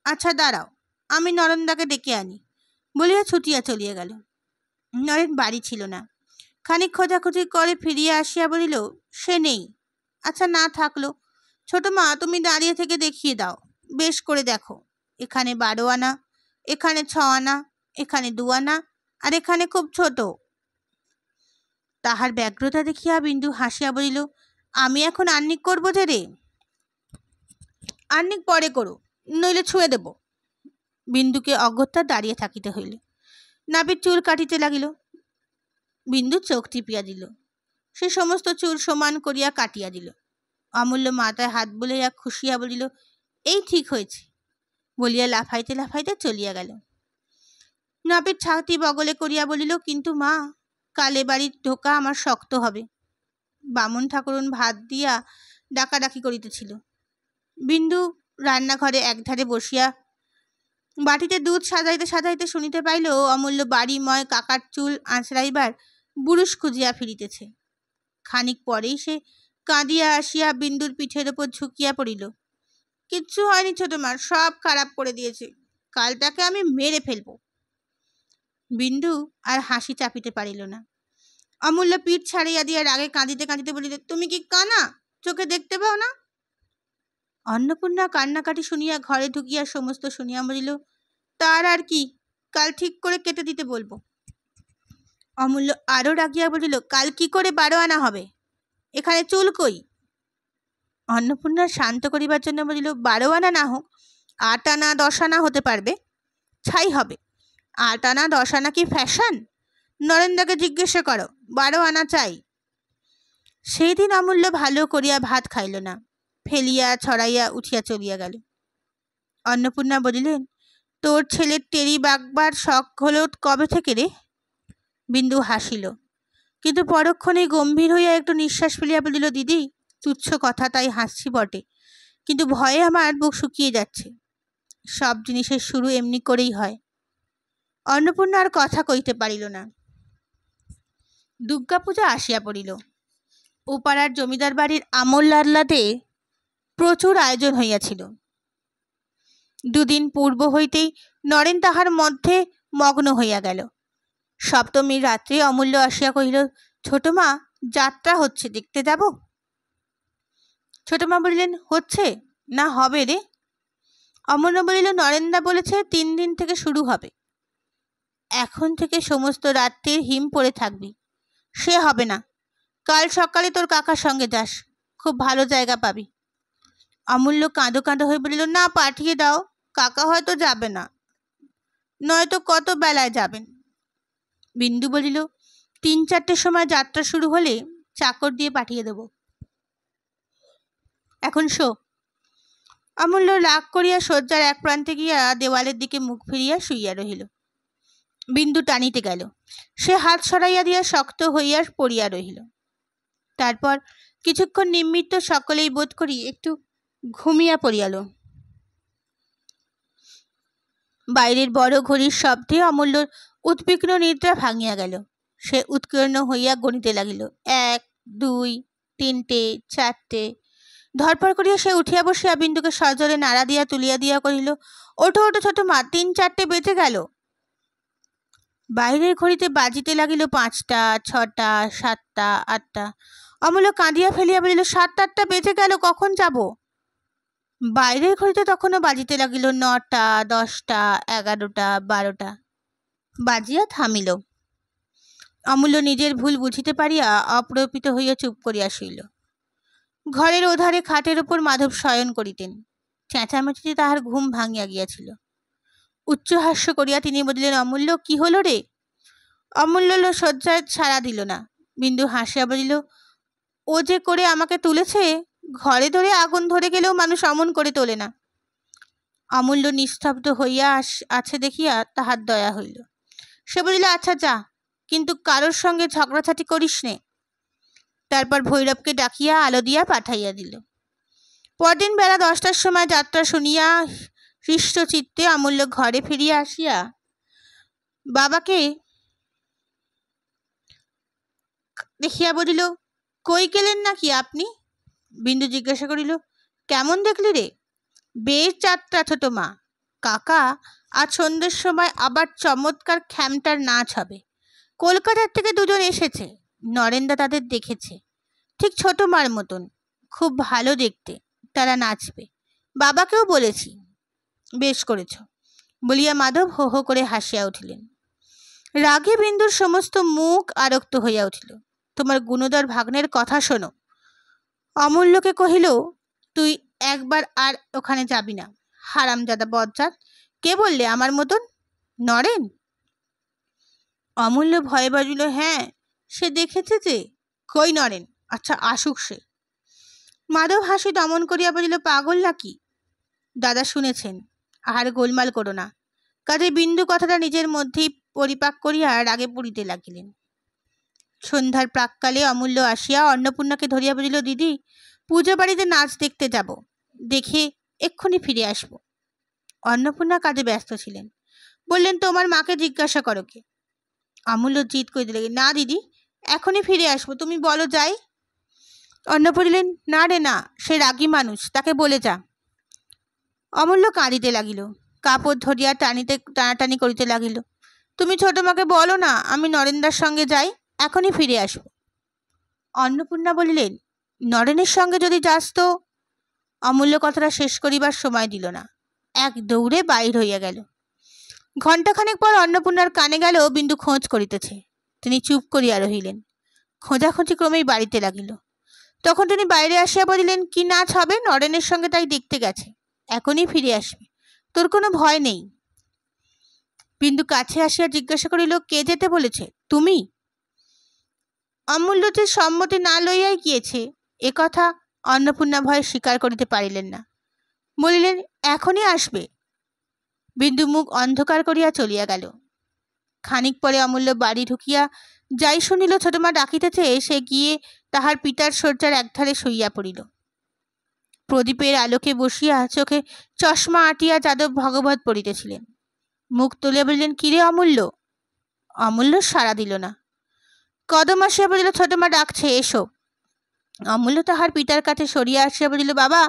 আচ্ছা দাঁড়াও, আমি নরেনদাকে ডেকে আনি। বলিয়া ছুটিয়া চলিয়া গেল। নরেন বাড়ি ছিল না। খানিক খোঁজাখুঁজি করে ফিরিয়া আসিয়া বলিল, সে নেই। আচ্ছা না থাকলো, ছোট মা তুমি দাঁড়িয়ে থেকে দেখিয়ে দাও, বেশ করে দেখো, এখানে 12 আনা, এখানে 6 আনা, এখানে 2 আনা, আর এখানে খুব ছোট। তাহার ব্যগ্রতা দেখিয়া বিন্দু হাসিয়া বলিল, আমি এখন আন্নিক করবো যে রে? আন্নিক পরে করো, নইলে ছুঁয়ে দেব। বিন্দুকে অগত্যা দাঁড়িয়ে থাকিতে হইল। নাপিত চুল কাটিতে লাগিল। বিন্দু চোখ টিপিয়া দিল। সে সমস্ত চুল সমান করিয়া কাটিয়া দিল। অমূল্য মাথায় হাত বুলাইয়া খুশিয়া বলিল, এই ঠিক হয়েছে, বলিয়া লাফাইতে লাফাইতে চলিয়া গেল। নাপিত ছাতি বগলে করিয়া বলিল, কিন্তু মা, কালে বাড়ির ঢোকা আমার শক্ত হবে। বামুন ঠাকুরুন ভাত দিয়া ডাকাডাকি করিতেছিল। বিন্দু রান্নাঘরে একধারে বসিয়া বাটিতে দুধ সাজাইতে সাজাইতে শুনিতে পাইল অমূল্য বাড়িময় কাকার চুল আঁচড়াইবার বুরুষ খুঁজিয়া ফিরিতেছে। খানিক পরেই সে কাঁদিয়া আসিয়া বিন্দুর পিঠের ওপর ঝুঁকিয়া পড়িল। কিচ্ছু হয়নি ছোট মা, সব খারাপ করে দিয়েছে, কাল তাকে আমি মেরে ফেলবো। বিন্দু আর হাসি চাপিতে পারিল না। অমূল্য পিঠ ছাড়িয়া দিয়া রাগে কাঁদিতে কাঁদিতে বলিল, তুমি কি কানা? চোখে দেখতে পাও না? অন্নপূর্ণা কান্নাকাটি শুনিয়া ঘরে ঢুকিয়া সমস্ত শুনিয়া বলিল, তার আর কি, কাল ঠিক করে কেটে দিতে বলবো। অমূল্য আরো রাগিয়া বলিল, কাল কি করে 12 আনা হবে? এখানে চুল কই? অন্নপূর্ণা শান্ত করিবার জন্য বলিল, 12 আনা না হোক, 8 আনা 10 আনা হতে পারবে, ছাই হবে। 8 আনা 10 আনা কি ফ্যাশন? নরেন্দ্রকে জিজ্ঞাসা করো, 12 আনা চাই। সেই দিন অমূল্য ভালো করিয়া ভাত খাইল না, ফেলিয়া ছড়াইয়া উঠিয়া চলিয়া গেল। অন্নপূর্ণা বলিলেন, তোর ছেলের টেরি বাগবার শখ হলো কবে থেকে রে? বিন্দু হাসিল, কিন্তু পরক্ষণেই গম্ভীর হইয়া একটু নিঃশ্বাস ফেলিয়া বলিল, দিদি, তুচ্ছ কথা, তাই হাসছি বটে, কিন্তু ভয়ে আমার বুক শুকিয়ে যাচ্ছে। সব জিনিসের শুরু এমনি করেই হয়। অন্নপূর্ণা আর কথা কইতে পারিল না। দুর্গা পূজা আসিয়া পড়িল। ওপাড়ার জমিদার বাড়ির আমোল আহ্লাদে প্রচুর আয়োজন হইয়াছিল। দুদিন পূর্ব হইতেই নরেন তাহার মধ্যে মগ্ন হইয়া গেল। সপ্তমীর রাত্রে অমূল্য আসিয়া কহিল, ছোট মা, যাত্রা হচ্ছে, দেখতে যাব? ছোট মা বলিলেন, হচ্ছে না হবে রে? অমূল্য বলিল, নরেনদা বলেছে 3 দিন থেকে শুরু হবে। এখন থেকে সমস্ত রাত্রির হিম পড়ে থাকবি। সে হবে না, কাল সকালে তোর কাকার সঙ্গে যাস, খুব ভালো জায়গা পাবি। অমূল্য কাঁদো কাঁদো হয়ে বলিল, না, পাঠিয়ে দাও, কাকা হয়তো যাবে না, নয়তো কত বেলায় যাবেন। বিন্দু বলিল, 3-4টের সময় যাত্রা শুরু হলে চাকর দিয়ে পাঠিয়ে দেব, এখন শো। অমূল্য রাগ করিয়া শয্যার এক প্রান্তে গিয়া দেওয়ালের দিকে মুখ ফিরিয়া শুইয়া রহিল। বিন্দু টানিতে গেল, সে হাত সরাইয়া দিয়া শক্ত হইয়া পড়িয়া রহিল। তারপর কিছুক্ষণ নিমিত্ত সকলেই বোধ করি একটু ঘুমিয়া পড়িয়াল। বাইরের বড় ঘড়ির শব্দে অমূল্যর উদ্বিগ্ন নিদ্রা ভাঙিয়া গেল। সে উৎকীর্ণ হইয়া গণিতে লাগিল, 1, 2, 3টে, 4টে। ধরপড় করিয়া সে উঠিয়া বসিয়া বিন্দুকে সজোরে নাড়া দিয়া তুলিয়া দিয়া কহিল, ওঠো ওঠো ছোট মা, 3-4টে বেজে গেল। বাইরের ঘড়িতে বাজিতে লাগিল 5টা, 6টা, 7টা, 8টা। অমূল্য কাঁদিয়া ফেলিয়া বলিল, 7-8টা বেজে গেল, কখন যাব? বাইরের ঘড়িতে তখনও বাজিতে লাগিল 9টা, 10টা, 11টা, 12টা। বাজিয়া থামিল। অমূল্য নিজের ভুল বুঝিতে পারিয়া অপ্রপিত হইয়া চুপ করিয়া শুইল। ঘরের ওধারে খাটের উপর মাধব শয়ন করিতেন। চেঁচামেচিতে তাহার ঘুম ভাঙিয়া গিয়াছিল। উচ্চহাস্য করিয়া তিনি বলিলেন, অমূল্য, কি হলো রে? অমূল্য শয্যায় সাড়া দিল না। বিন্দু হাসিয়া বলিল, ও যে করে আমাকে তুলেছে, ঘরে ধরে আগুন ধরে গেলেও মানুষ অমন করে তোলে না। অমূল্য নিস্তব্ধ হইয়া আছে দেখিয়া তাহার দয়া হইল। সে বলিল, আচ্ছা যা, কিন্তু কারোর সঙ্গে ঝগড়াঝাটি করিস নে। তারপর ভৈরবকে ডাকিয়া আলো দিয়া পাঠাইয়া দিল। পরদিন বেলা 10টার সময় যাত্রা শুনিয়া হৃষ্টচিত্তে অমূল্য ঘরে ফিরিয়া আসিয়া বাবাকে দেখিয়া বলিল, কই গেলেন নাকি আপনি? বিন্দু জিজ্ঞাসা করিল, কেমন দেখলি রে? বেশ যাত্রা ছোট মা, কাকা আজ সন্ধ্যের সময় আবার চমৎকার খ্যামটার নাচ হবে। কলকাতার থেকে 2জন এসেছে, নরেন্দা তাদের দেখেছে, ঠিক ছোট মার মতন, খুব ভালো দেখতে, তারা নাচবে, বাবাকেও বলেছি। বেশ করেছ, বলিয়া মাধব হো হো করে হাসিয়া উঠিলেন। রাগে বিন্দুর সমস্ত মুখ আরক্ত হইয়া উঠিল। তোমার গুণধর ভাগ্নের কথা শোনো। অমূল্যকে কহিল, তুই একবার আর ওখানে যাবি না, হারামজাদা বজ্জাত। কে বললে আমার মতন? নরেন? অমূল্য ভয়ে বাজিল, হ্যাঁ, সে দেখেছে যে। কই নরেন? আচ্ছা আসুক সে। মাধব হাসি দমন করিয়া বলিল, পাগল নাকি? দাদা শুনেছেন, আর গোলমাল করো না। কাজে বিন্দু কথাটা নিজের মধ্যেই পরিপাক করিয়া রাগে পুড়িতে লাগিলেন। সন্ধ্যার প্রাককালে অমূল্য আসিয়া অন্নপূর্ণাকে ধরিয়া বলিল, দিদি, পূজা বাড়িতে নাচ দেখতে যাব, দেখে এক্ষুনি ফিরে আসব। অন্নপূর্ণা কাজে ব্যস্ত ছিলেন। বললেন, তোমার মাকে জিজ্ঞাসা করো কে। অমূল্য জিদ করে দিল, না দিদি, এখনই ফিরে আসবো, তুমি বলো যাই। অন্নপূর্ণা বললেন, না রে না, সে রাগী মানুষ, তাকে বলে যা। অমূল্য কাঁদিতে লাগিল, কাপড় ধরিয়া টানাটানি করিতে লাগিল। তুমি ছোট মাকে বলো না আমি নরেনদার সঙ্গে যাই, এখনই ফিরে আসব। অন্নপূর্ণা বলিলেন, নরেনের সঙ্গে যদি যাস তো। অমূল্য কথাটা শেষ করিবার সময় দিল না, এক দৌড়ে বাহির হইয়া গেল। ঘণ্টাখানেক পর অন্নপূর্ণার কানে গেল বিন্দু খোঁজ করিতেছে। তিনি চুপ করিয়া রহিলেন। খোঁজাখুঁজি ক্রমেই বাড়িতে লাগিল। তখন তিনি বাইরে আসিয়া বলিলেন, কি নাচ হবে, নরেনের সঙ্গে তাই দেখতে গেছে, এখনই ফিরে আসবে, তোর কোনো ভয় নেই। বিন্দু কাছে আসিয়া জিজ্ঞাসা করিল, কে যেতে বলেছে, তুমি? অমূল্য যে সম্মতি না লইয়াই গিয়েছে, এ কথা অন্নপূর্ণা ভয়ে স্বীকার করিতে পারিলেন না। বলিলেন, এখনই আসবে। বিন্দু মুখ অন্ধকার করিয়া চলিয়া গেল। খানিক পরে অমূল্য বাড়ি ঢুকিয়া যাই শুনিল ছোটমা ডাকিতেছে, সে গিয়ে তাহার পিতার শয্যার একধারে শুইয়া পড়িল। প্রদীপের আলোকে বসিয়া চোখে চশমা আটিয়া যাদব ভগবত পড়িতেছিলেন। মুখ তুলিয়া বলিলেন, কিরে অমূল্য? অমূল্য সাড়া দিল না। কদম আসিয়া বলিল, ছোটমা ডাকছে, এসো। অমূল্য তাহার পিতার কাছে সরিয়া আসিয়া বলিল, বাবা,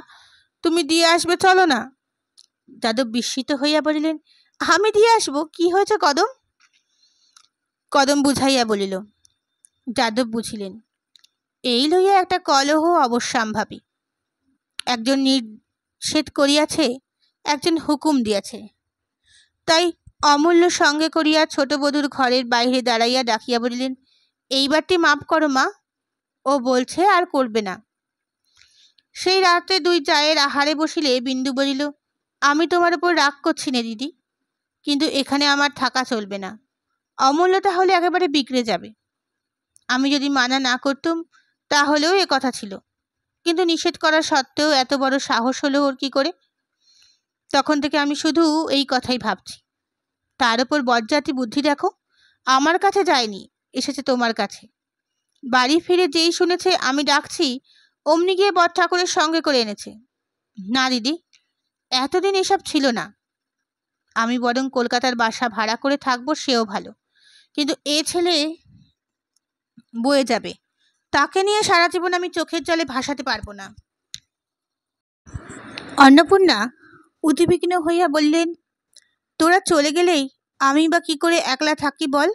তুমি দিয়ে আসবে, চলো না। যাদব বিস্মিত হইয়া বলিলেন, আমি দিয়ে আসবো, কি হয়েছে কদম? কদম বুঝাইয়া বলিল। যাদব বুঝিলেন, এই লইয়া একটা কলহ অবশ্যম্ভাবী। একজন নিষেধ করিয়াছে, একজন হুকুম দিয়াছে। তাই অমূল্য সঙ্গে করিয়া ছোট বধূর ঘরের বাইরে দাঁড়াইয়া ডাকিয়া বলিলেন, এইবারটি মাপ করো মা, ও বলছে আর করবে না। সেই রাতে দুই চায়ের আহারে বসিলে বিন্দু বলিল, আমি তোমার উপর রাগ করছি না দিদি, কিন্তু এখানে আমার থাকা চলবে না। অমূল্য তাহলে একেবারে বিগড়ে যাবে। আমি যদি মানা না করতুম তাহলেও এ কথা ছিল, কিন্তু নিষেধ করা সত্ত্বেও এত বড় সাহস হলো ওর কি করে? তখন থেকে আমি শুধু এই কথাই ভাবছি। তার উপর বজ্জাতি বুদ্ধি দেখো, আমার কাছে যায়নি, এসেছে তোমার কাছে। বাড়ি ফিরে যেই শুনেছে আমি ডাকছি, অমনি গিয়ে বর ঠাকুরের সঙ্গে করে এনেছে। না দিদি, এতদিন এসব ছিল না। আমি বরং কলকাতার বাসা ভাড়া করে থাকবো, সেও ভালো, কিন্তু এ ছেলে বয়ে যাবে, তাকে নিয়ে সারা জীবন আমি চোখের জলে ভাসাতে পারবো না। অন্নপূর্ণা উদ্বিগ্ন হইয়া বললেন, তোরা চলে গেলেই আমি বা কি করে একলা থাকি বল?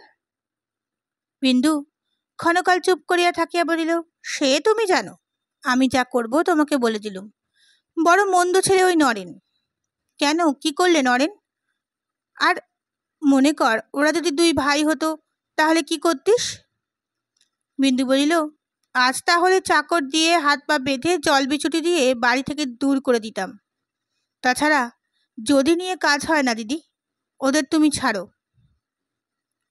বিন্দু ক্ষণকাল চুপ করিয়া থাকিয়া বলিল, সে তুমি জানো, আমি যা করব তোমাকে বলে দিলুম। বড় মন্দ ছেলে ওই নরেন। কেন, কি করলে নরেন? আর মনে কর, ওরা যদি দুই ভাই হতো তাহলে কি করতিস? বিন্দু বলিল, আজ তাহলে চাকর দিয়ে হাত পা বেঁধে জল বিচুটি দিয়ে বাড়ি থেকে দূর করে দিতাম। তাছাড়া যদি নিয়ে কাজ হয় না দিদি, ওদের তুমি ছাড়ো।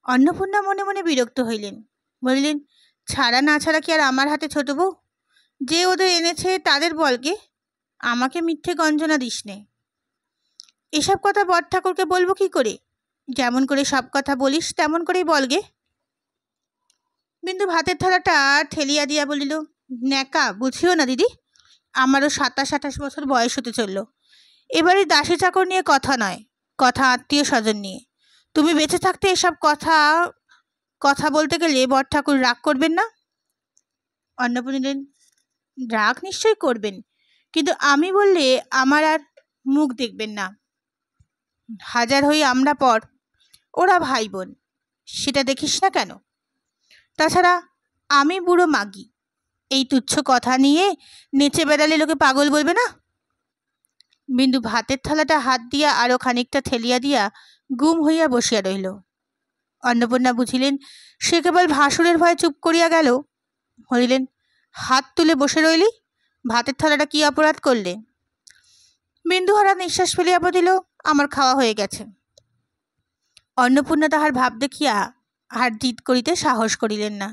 অন্নপূর্ণা মনে মনে বিরক্ত হইলেন, বলিলেন, ছাড়া না ছাড়া কি আর আমার হাতে ছোট বউ? যে ওদের এনেছে তাদের বলগে, আমাকে মিথ্যে গঞ্জনা দিস নে। এসব কথা বর ঠাকুরকে বলবো কি করে? যেমন করে সব কথা বলিস তেমন করেই বলগে। বিন্দু ভাতের থালাটা ঠেলিয়া দিয়া বলিল, ন্যাকা বুঝিও না দিদি, আমারও 27-28 বছর বয়স হতে চলল। এবারে দাসী চাকর নিয়ে কথা নয়, কথা আত্মীয় স্বজন নিয়ে। তুমি বেঁচে থাকতে এসব কথা কথা বলতে গেলে বর ঠাকুর রাগ করবেন না? অন্নপূর্ণা বললেন, রাগ নিশ্চয়ই করবেন, কিন্তু আমি বললে আমার আর মুখ দেখবেন না। হাজার হই আমরা পর, ওরা ভাই বোন, সেটা দেখিস না কেন? তাছাড়া আমি বুড়ো মাগি, এই তুচ্ছ কথা নিয়ে নেচে বেড়ালে লোকে পাগল বলবে না? বিন্দু ভাতের থালাটা হাত দিয়া আরো খানিকটা ঠেলিয়া দিয়া গুম হইয়া বসিয়া রহিল। অন্নপূর্ণা বুঝিলেন সে কেবল ভাসুরের ভয়ে চুপ করিয়া গেল। বলিলেন, হাত তুলে বসে রইলি, ভাতের থালাটা কি অপরাধ করলে? বিন্দুহারা নিঃশ্বাস ফেলিয়া বলিল, আমার খাওয়া হয়ে গেছে। অন্নপূর্ণা তাহার ভাব দেখিয়া আর জিদ করিতে সাহস করিলেন না।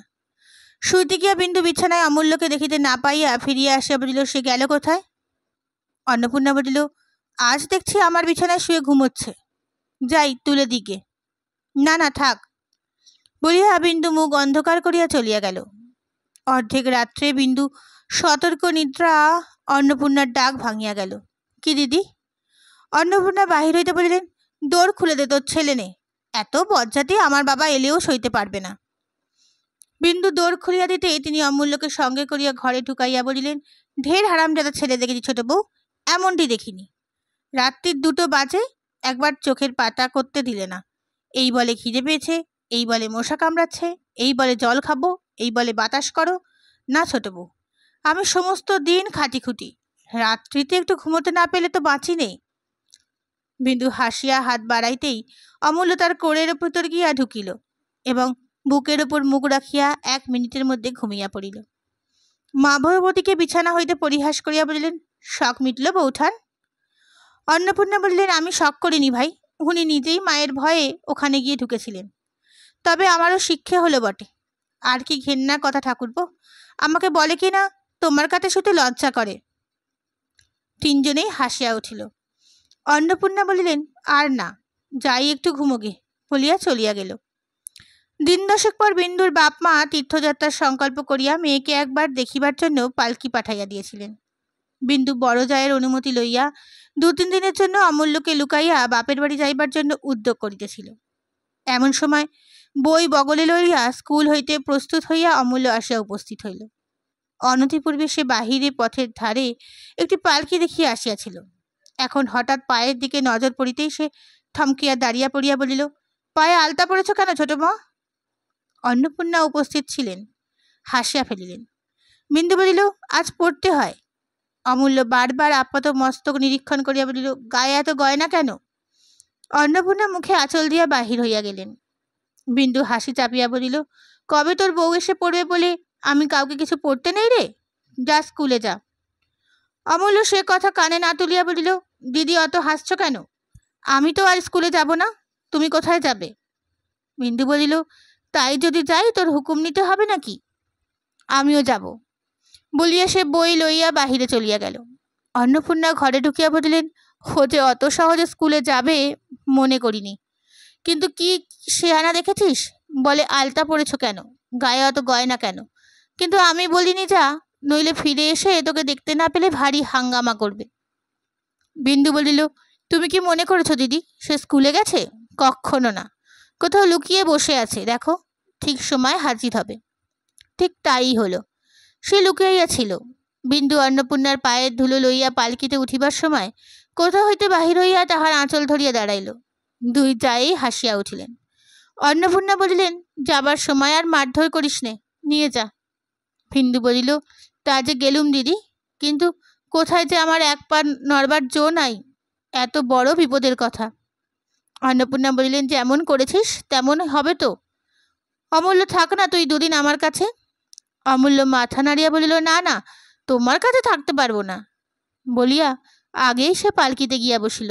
শুইতে গিয়া বিন্দু বিছানায় অমূল্যকে দেখিতে না পাইয়া ফিরিয়া আসিয়া বলিল, সে গেল কোথায়? অন্নপূর্ণা বলিল, আজ দেখছি আমার বিছানায় শুয়ে ঘুমোচ্ছে, যাই তুলে দিকে। না না থাক, বলিয়া বিন্দু মুখ অন্ধকার করিয়া চলিয়া গেল। অর্ধেক রাত্রে বিন্দু সতর্ক নিদ্রা অন্নপূর্ণার ডাক ভাঙিয়া গেল। কি দিদি? অন্নপূর্ণা বাহির হইতে বলিলেন, দোর খুলে দে, তোর ছেলে নে। এত বজ্জাতি আমার বাবা এলেও সইতে পারবে না। বিন্দু দোর খুলিয়া দিতেই তিনি অমূল্যকে সঙ্গে করিয়া ঘরে ঢুকাইয়া বলিলেন, ঢের হারামজাদা ছেলে দেখেছি ছোট বউ, এমনটি দেখিনি। রাত্রির 2টো বাজে, একবার চোখের পাতা করতে দিলে না। এই বলে খিদে পেয়েছে, এই বলে মশা কামড়াচ্ছে, এই বলে জল খাবো, এই বলে বাতাস করো। না ছোট বউ, আমি সমস্ত দিন খাটিখুটি, রাত্রিতে একটু ঘুমোতে না পেলে তো বাঁচি নেই। বিন্দু হাসিয়া হাত বাড়াইতেই অমূল্য তার কোলের ভিতর গিয়া ঢুকিল এবং বুকের উপর মুখ রাখিয়া 1 মিনিটের মধ্যে ঘুমিয়া পড়িল। মা ভগবতীকে বিছানা হইতে পরিহাস করিয়া বলিলেন, শখ মিটল বৌঠান? অন্নপূর্ণা বলিলেন, আমি শখ করিনি ভাই, উনি নিজেই মায়ের ভয়ে ওখানে গিয়ে ঢুকেছিলেন। তবে আমারও শিক্ষে হলো বটে। আর কি ঘেন্নার কথা ঠাকুরপো, আমাকে বলে কি না তোমার কাছে শুতে লজ্জা করে। 3জনেই হাসিয়া উঠিল। অন্নপূর্ণা বলিলেন, আর না, যাই একটু ঘুমোগে, বলিয়া চলিয়া গেল। 10 পর বিন্দুর বাপ মা তীর্থযাত্রার সংকল্প করিয়া মেয়েকে একবার দেখিবার জন্য পালকি পাঠাইয়া দিয়েছিলেন। বিন্দু বড় জায়ের অনুমতি লইয়া 2-3 দিনের জন্য অমূল্যকে লুকাইয়া বাপের বাড়ি যাইবার জন্য উদ্যোগ করিতেছিল। এমন সময় বই বগলে লইয়া স্কুল হইতে প্রস্তুত হইয়া অমূল্য আসিয়া উপস্থিত হইল। অনতিপূর্বে সে বাহিরে পথের ধারে একটি পালকি দেখিয়া আসিয়াছিল। এখন হঠাৎ পায়ের দিকে নজর পড়িতেই সে থমকিয়া দাঁড়িয়া পড়িয়া বলিল, পায়ে আলতা পড়েছ কেন ছোট মা? অন্নপূর্ণা উপস্থিত ছিলেন, হাসিয়া ফেলিলেন। বিন্দু বলিল, আজ পড়তে হয়। অমূল্য বারবার আপাত মস্তক নিরীক্ষণ করিয়া বলিল, গায়ে এত গয়না কেন? অন্নপূর্ণা মুখে আঁচল দিয়া বাহির হইয়া গেলেন। বিন্দু হাসি চাপিয়া বলিল, কবে তোর বউ এসে পড়বে বলে আমি কাউকে কিছু পড়তে নেই রে, যা স্কুলে যা। অমূল্য সে কথা কানে না তুলিয়া বলিল, দিদি অত হাসছ কেন? আমি তো আর স্কুলে যাব না, তুমি কোথায় যাবে? বিন্দু বলিল, তাই যদি যাই তোর হুকুম নিতে হবে নাকি? আমিও যাব, বলিয়া সে বই লইয়া বাহিরে চলিয়া গেল। অন্নপূর্ণা ঘরে ঢুকিয়া বলিলেন, ও যে অত সহজে স্কুলে যাবে মনে করিনি। কিন্তু কি শেয়ানা দেখেছিস, বলে আলতা পড়েছ কেন, গায়ে অত গয়না কেন? কিন্তু আমি বলিনি যা, নইলে ফিরে এসে তোকে দেখতে না পেলে ভারী হাঙ্গামা করবে। বিন্দু বলিল, তুমি কি মনে করেছো দিদি সে স্কুলে গেছে? কখনো না, কোথাও লুকিয়ে বসে আছে, দেখো ঠিক সময় হাজির হবে। ঠিক তাই হলো, সে লুকিয়াইয়া ছিল। বিন্দু অন্নপূর্ণার পায়ের ধুলো লইয়া পালকিতে উঠিবার সময় কোথা হইতে বাহির হইয়া তাহার আঁচল ধরিয়া দাঁড়াইল। 2 জায়েই হাসিয়া উঠিলেন। অন্নপূর্ণা বলিলেন, যাবার সময় আর মারধর করিস নে, নিয়ে যা। বিন্দু বলিল, তা যে গেলুম দিদি, কিন্তু কোথায় যে আমার 1 পা নড়বার জো নাই, এত বড় বিপদের কথা। অন্নপূর্ণা বলিলেন, যেমন করেছিস তেমন হবে তো। অমূল্য, থাক না তুই 2 দিন আমার কাছে। অমূল্য মাথা নাড়িয়া বলিল, না না, তোমার কাছে থাকতে পারবো না, বলিয়া আগেই সে পালকিতে গিয়া বসিল।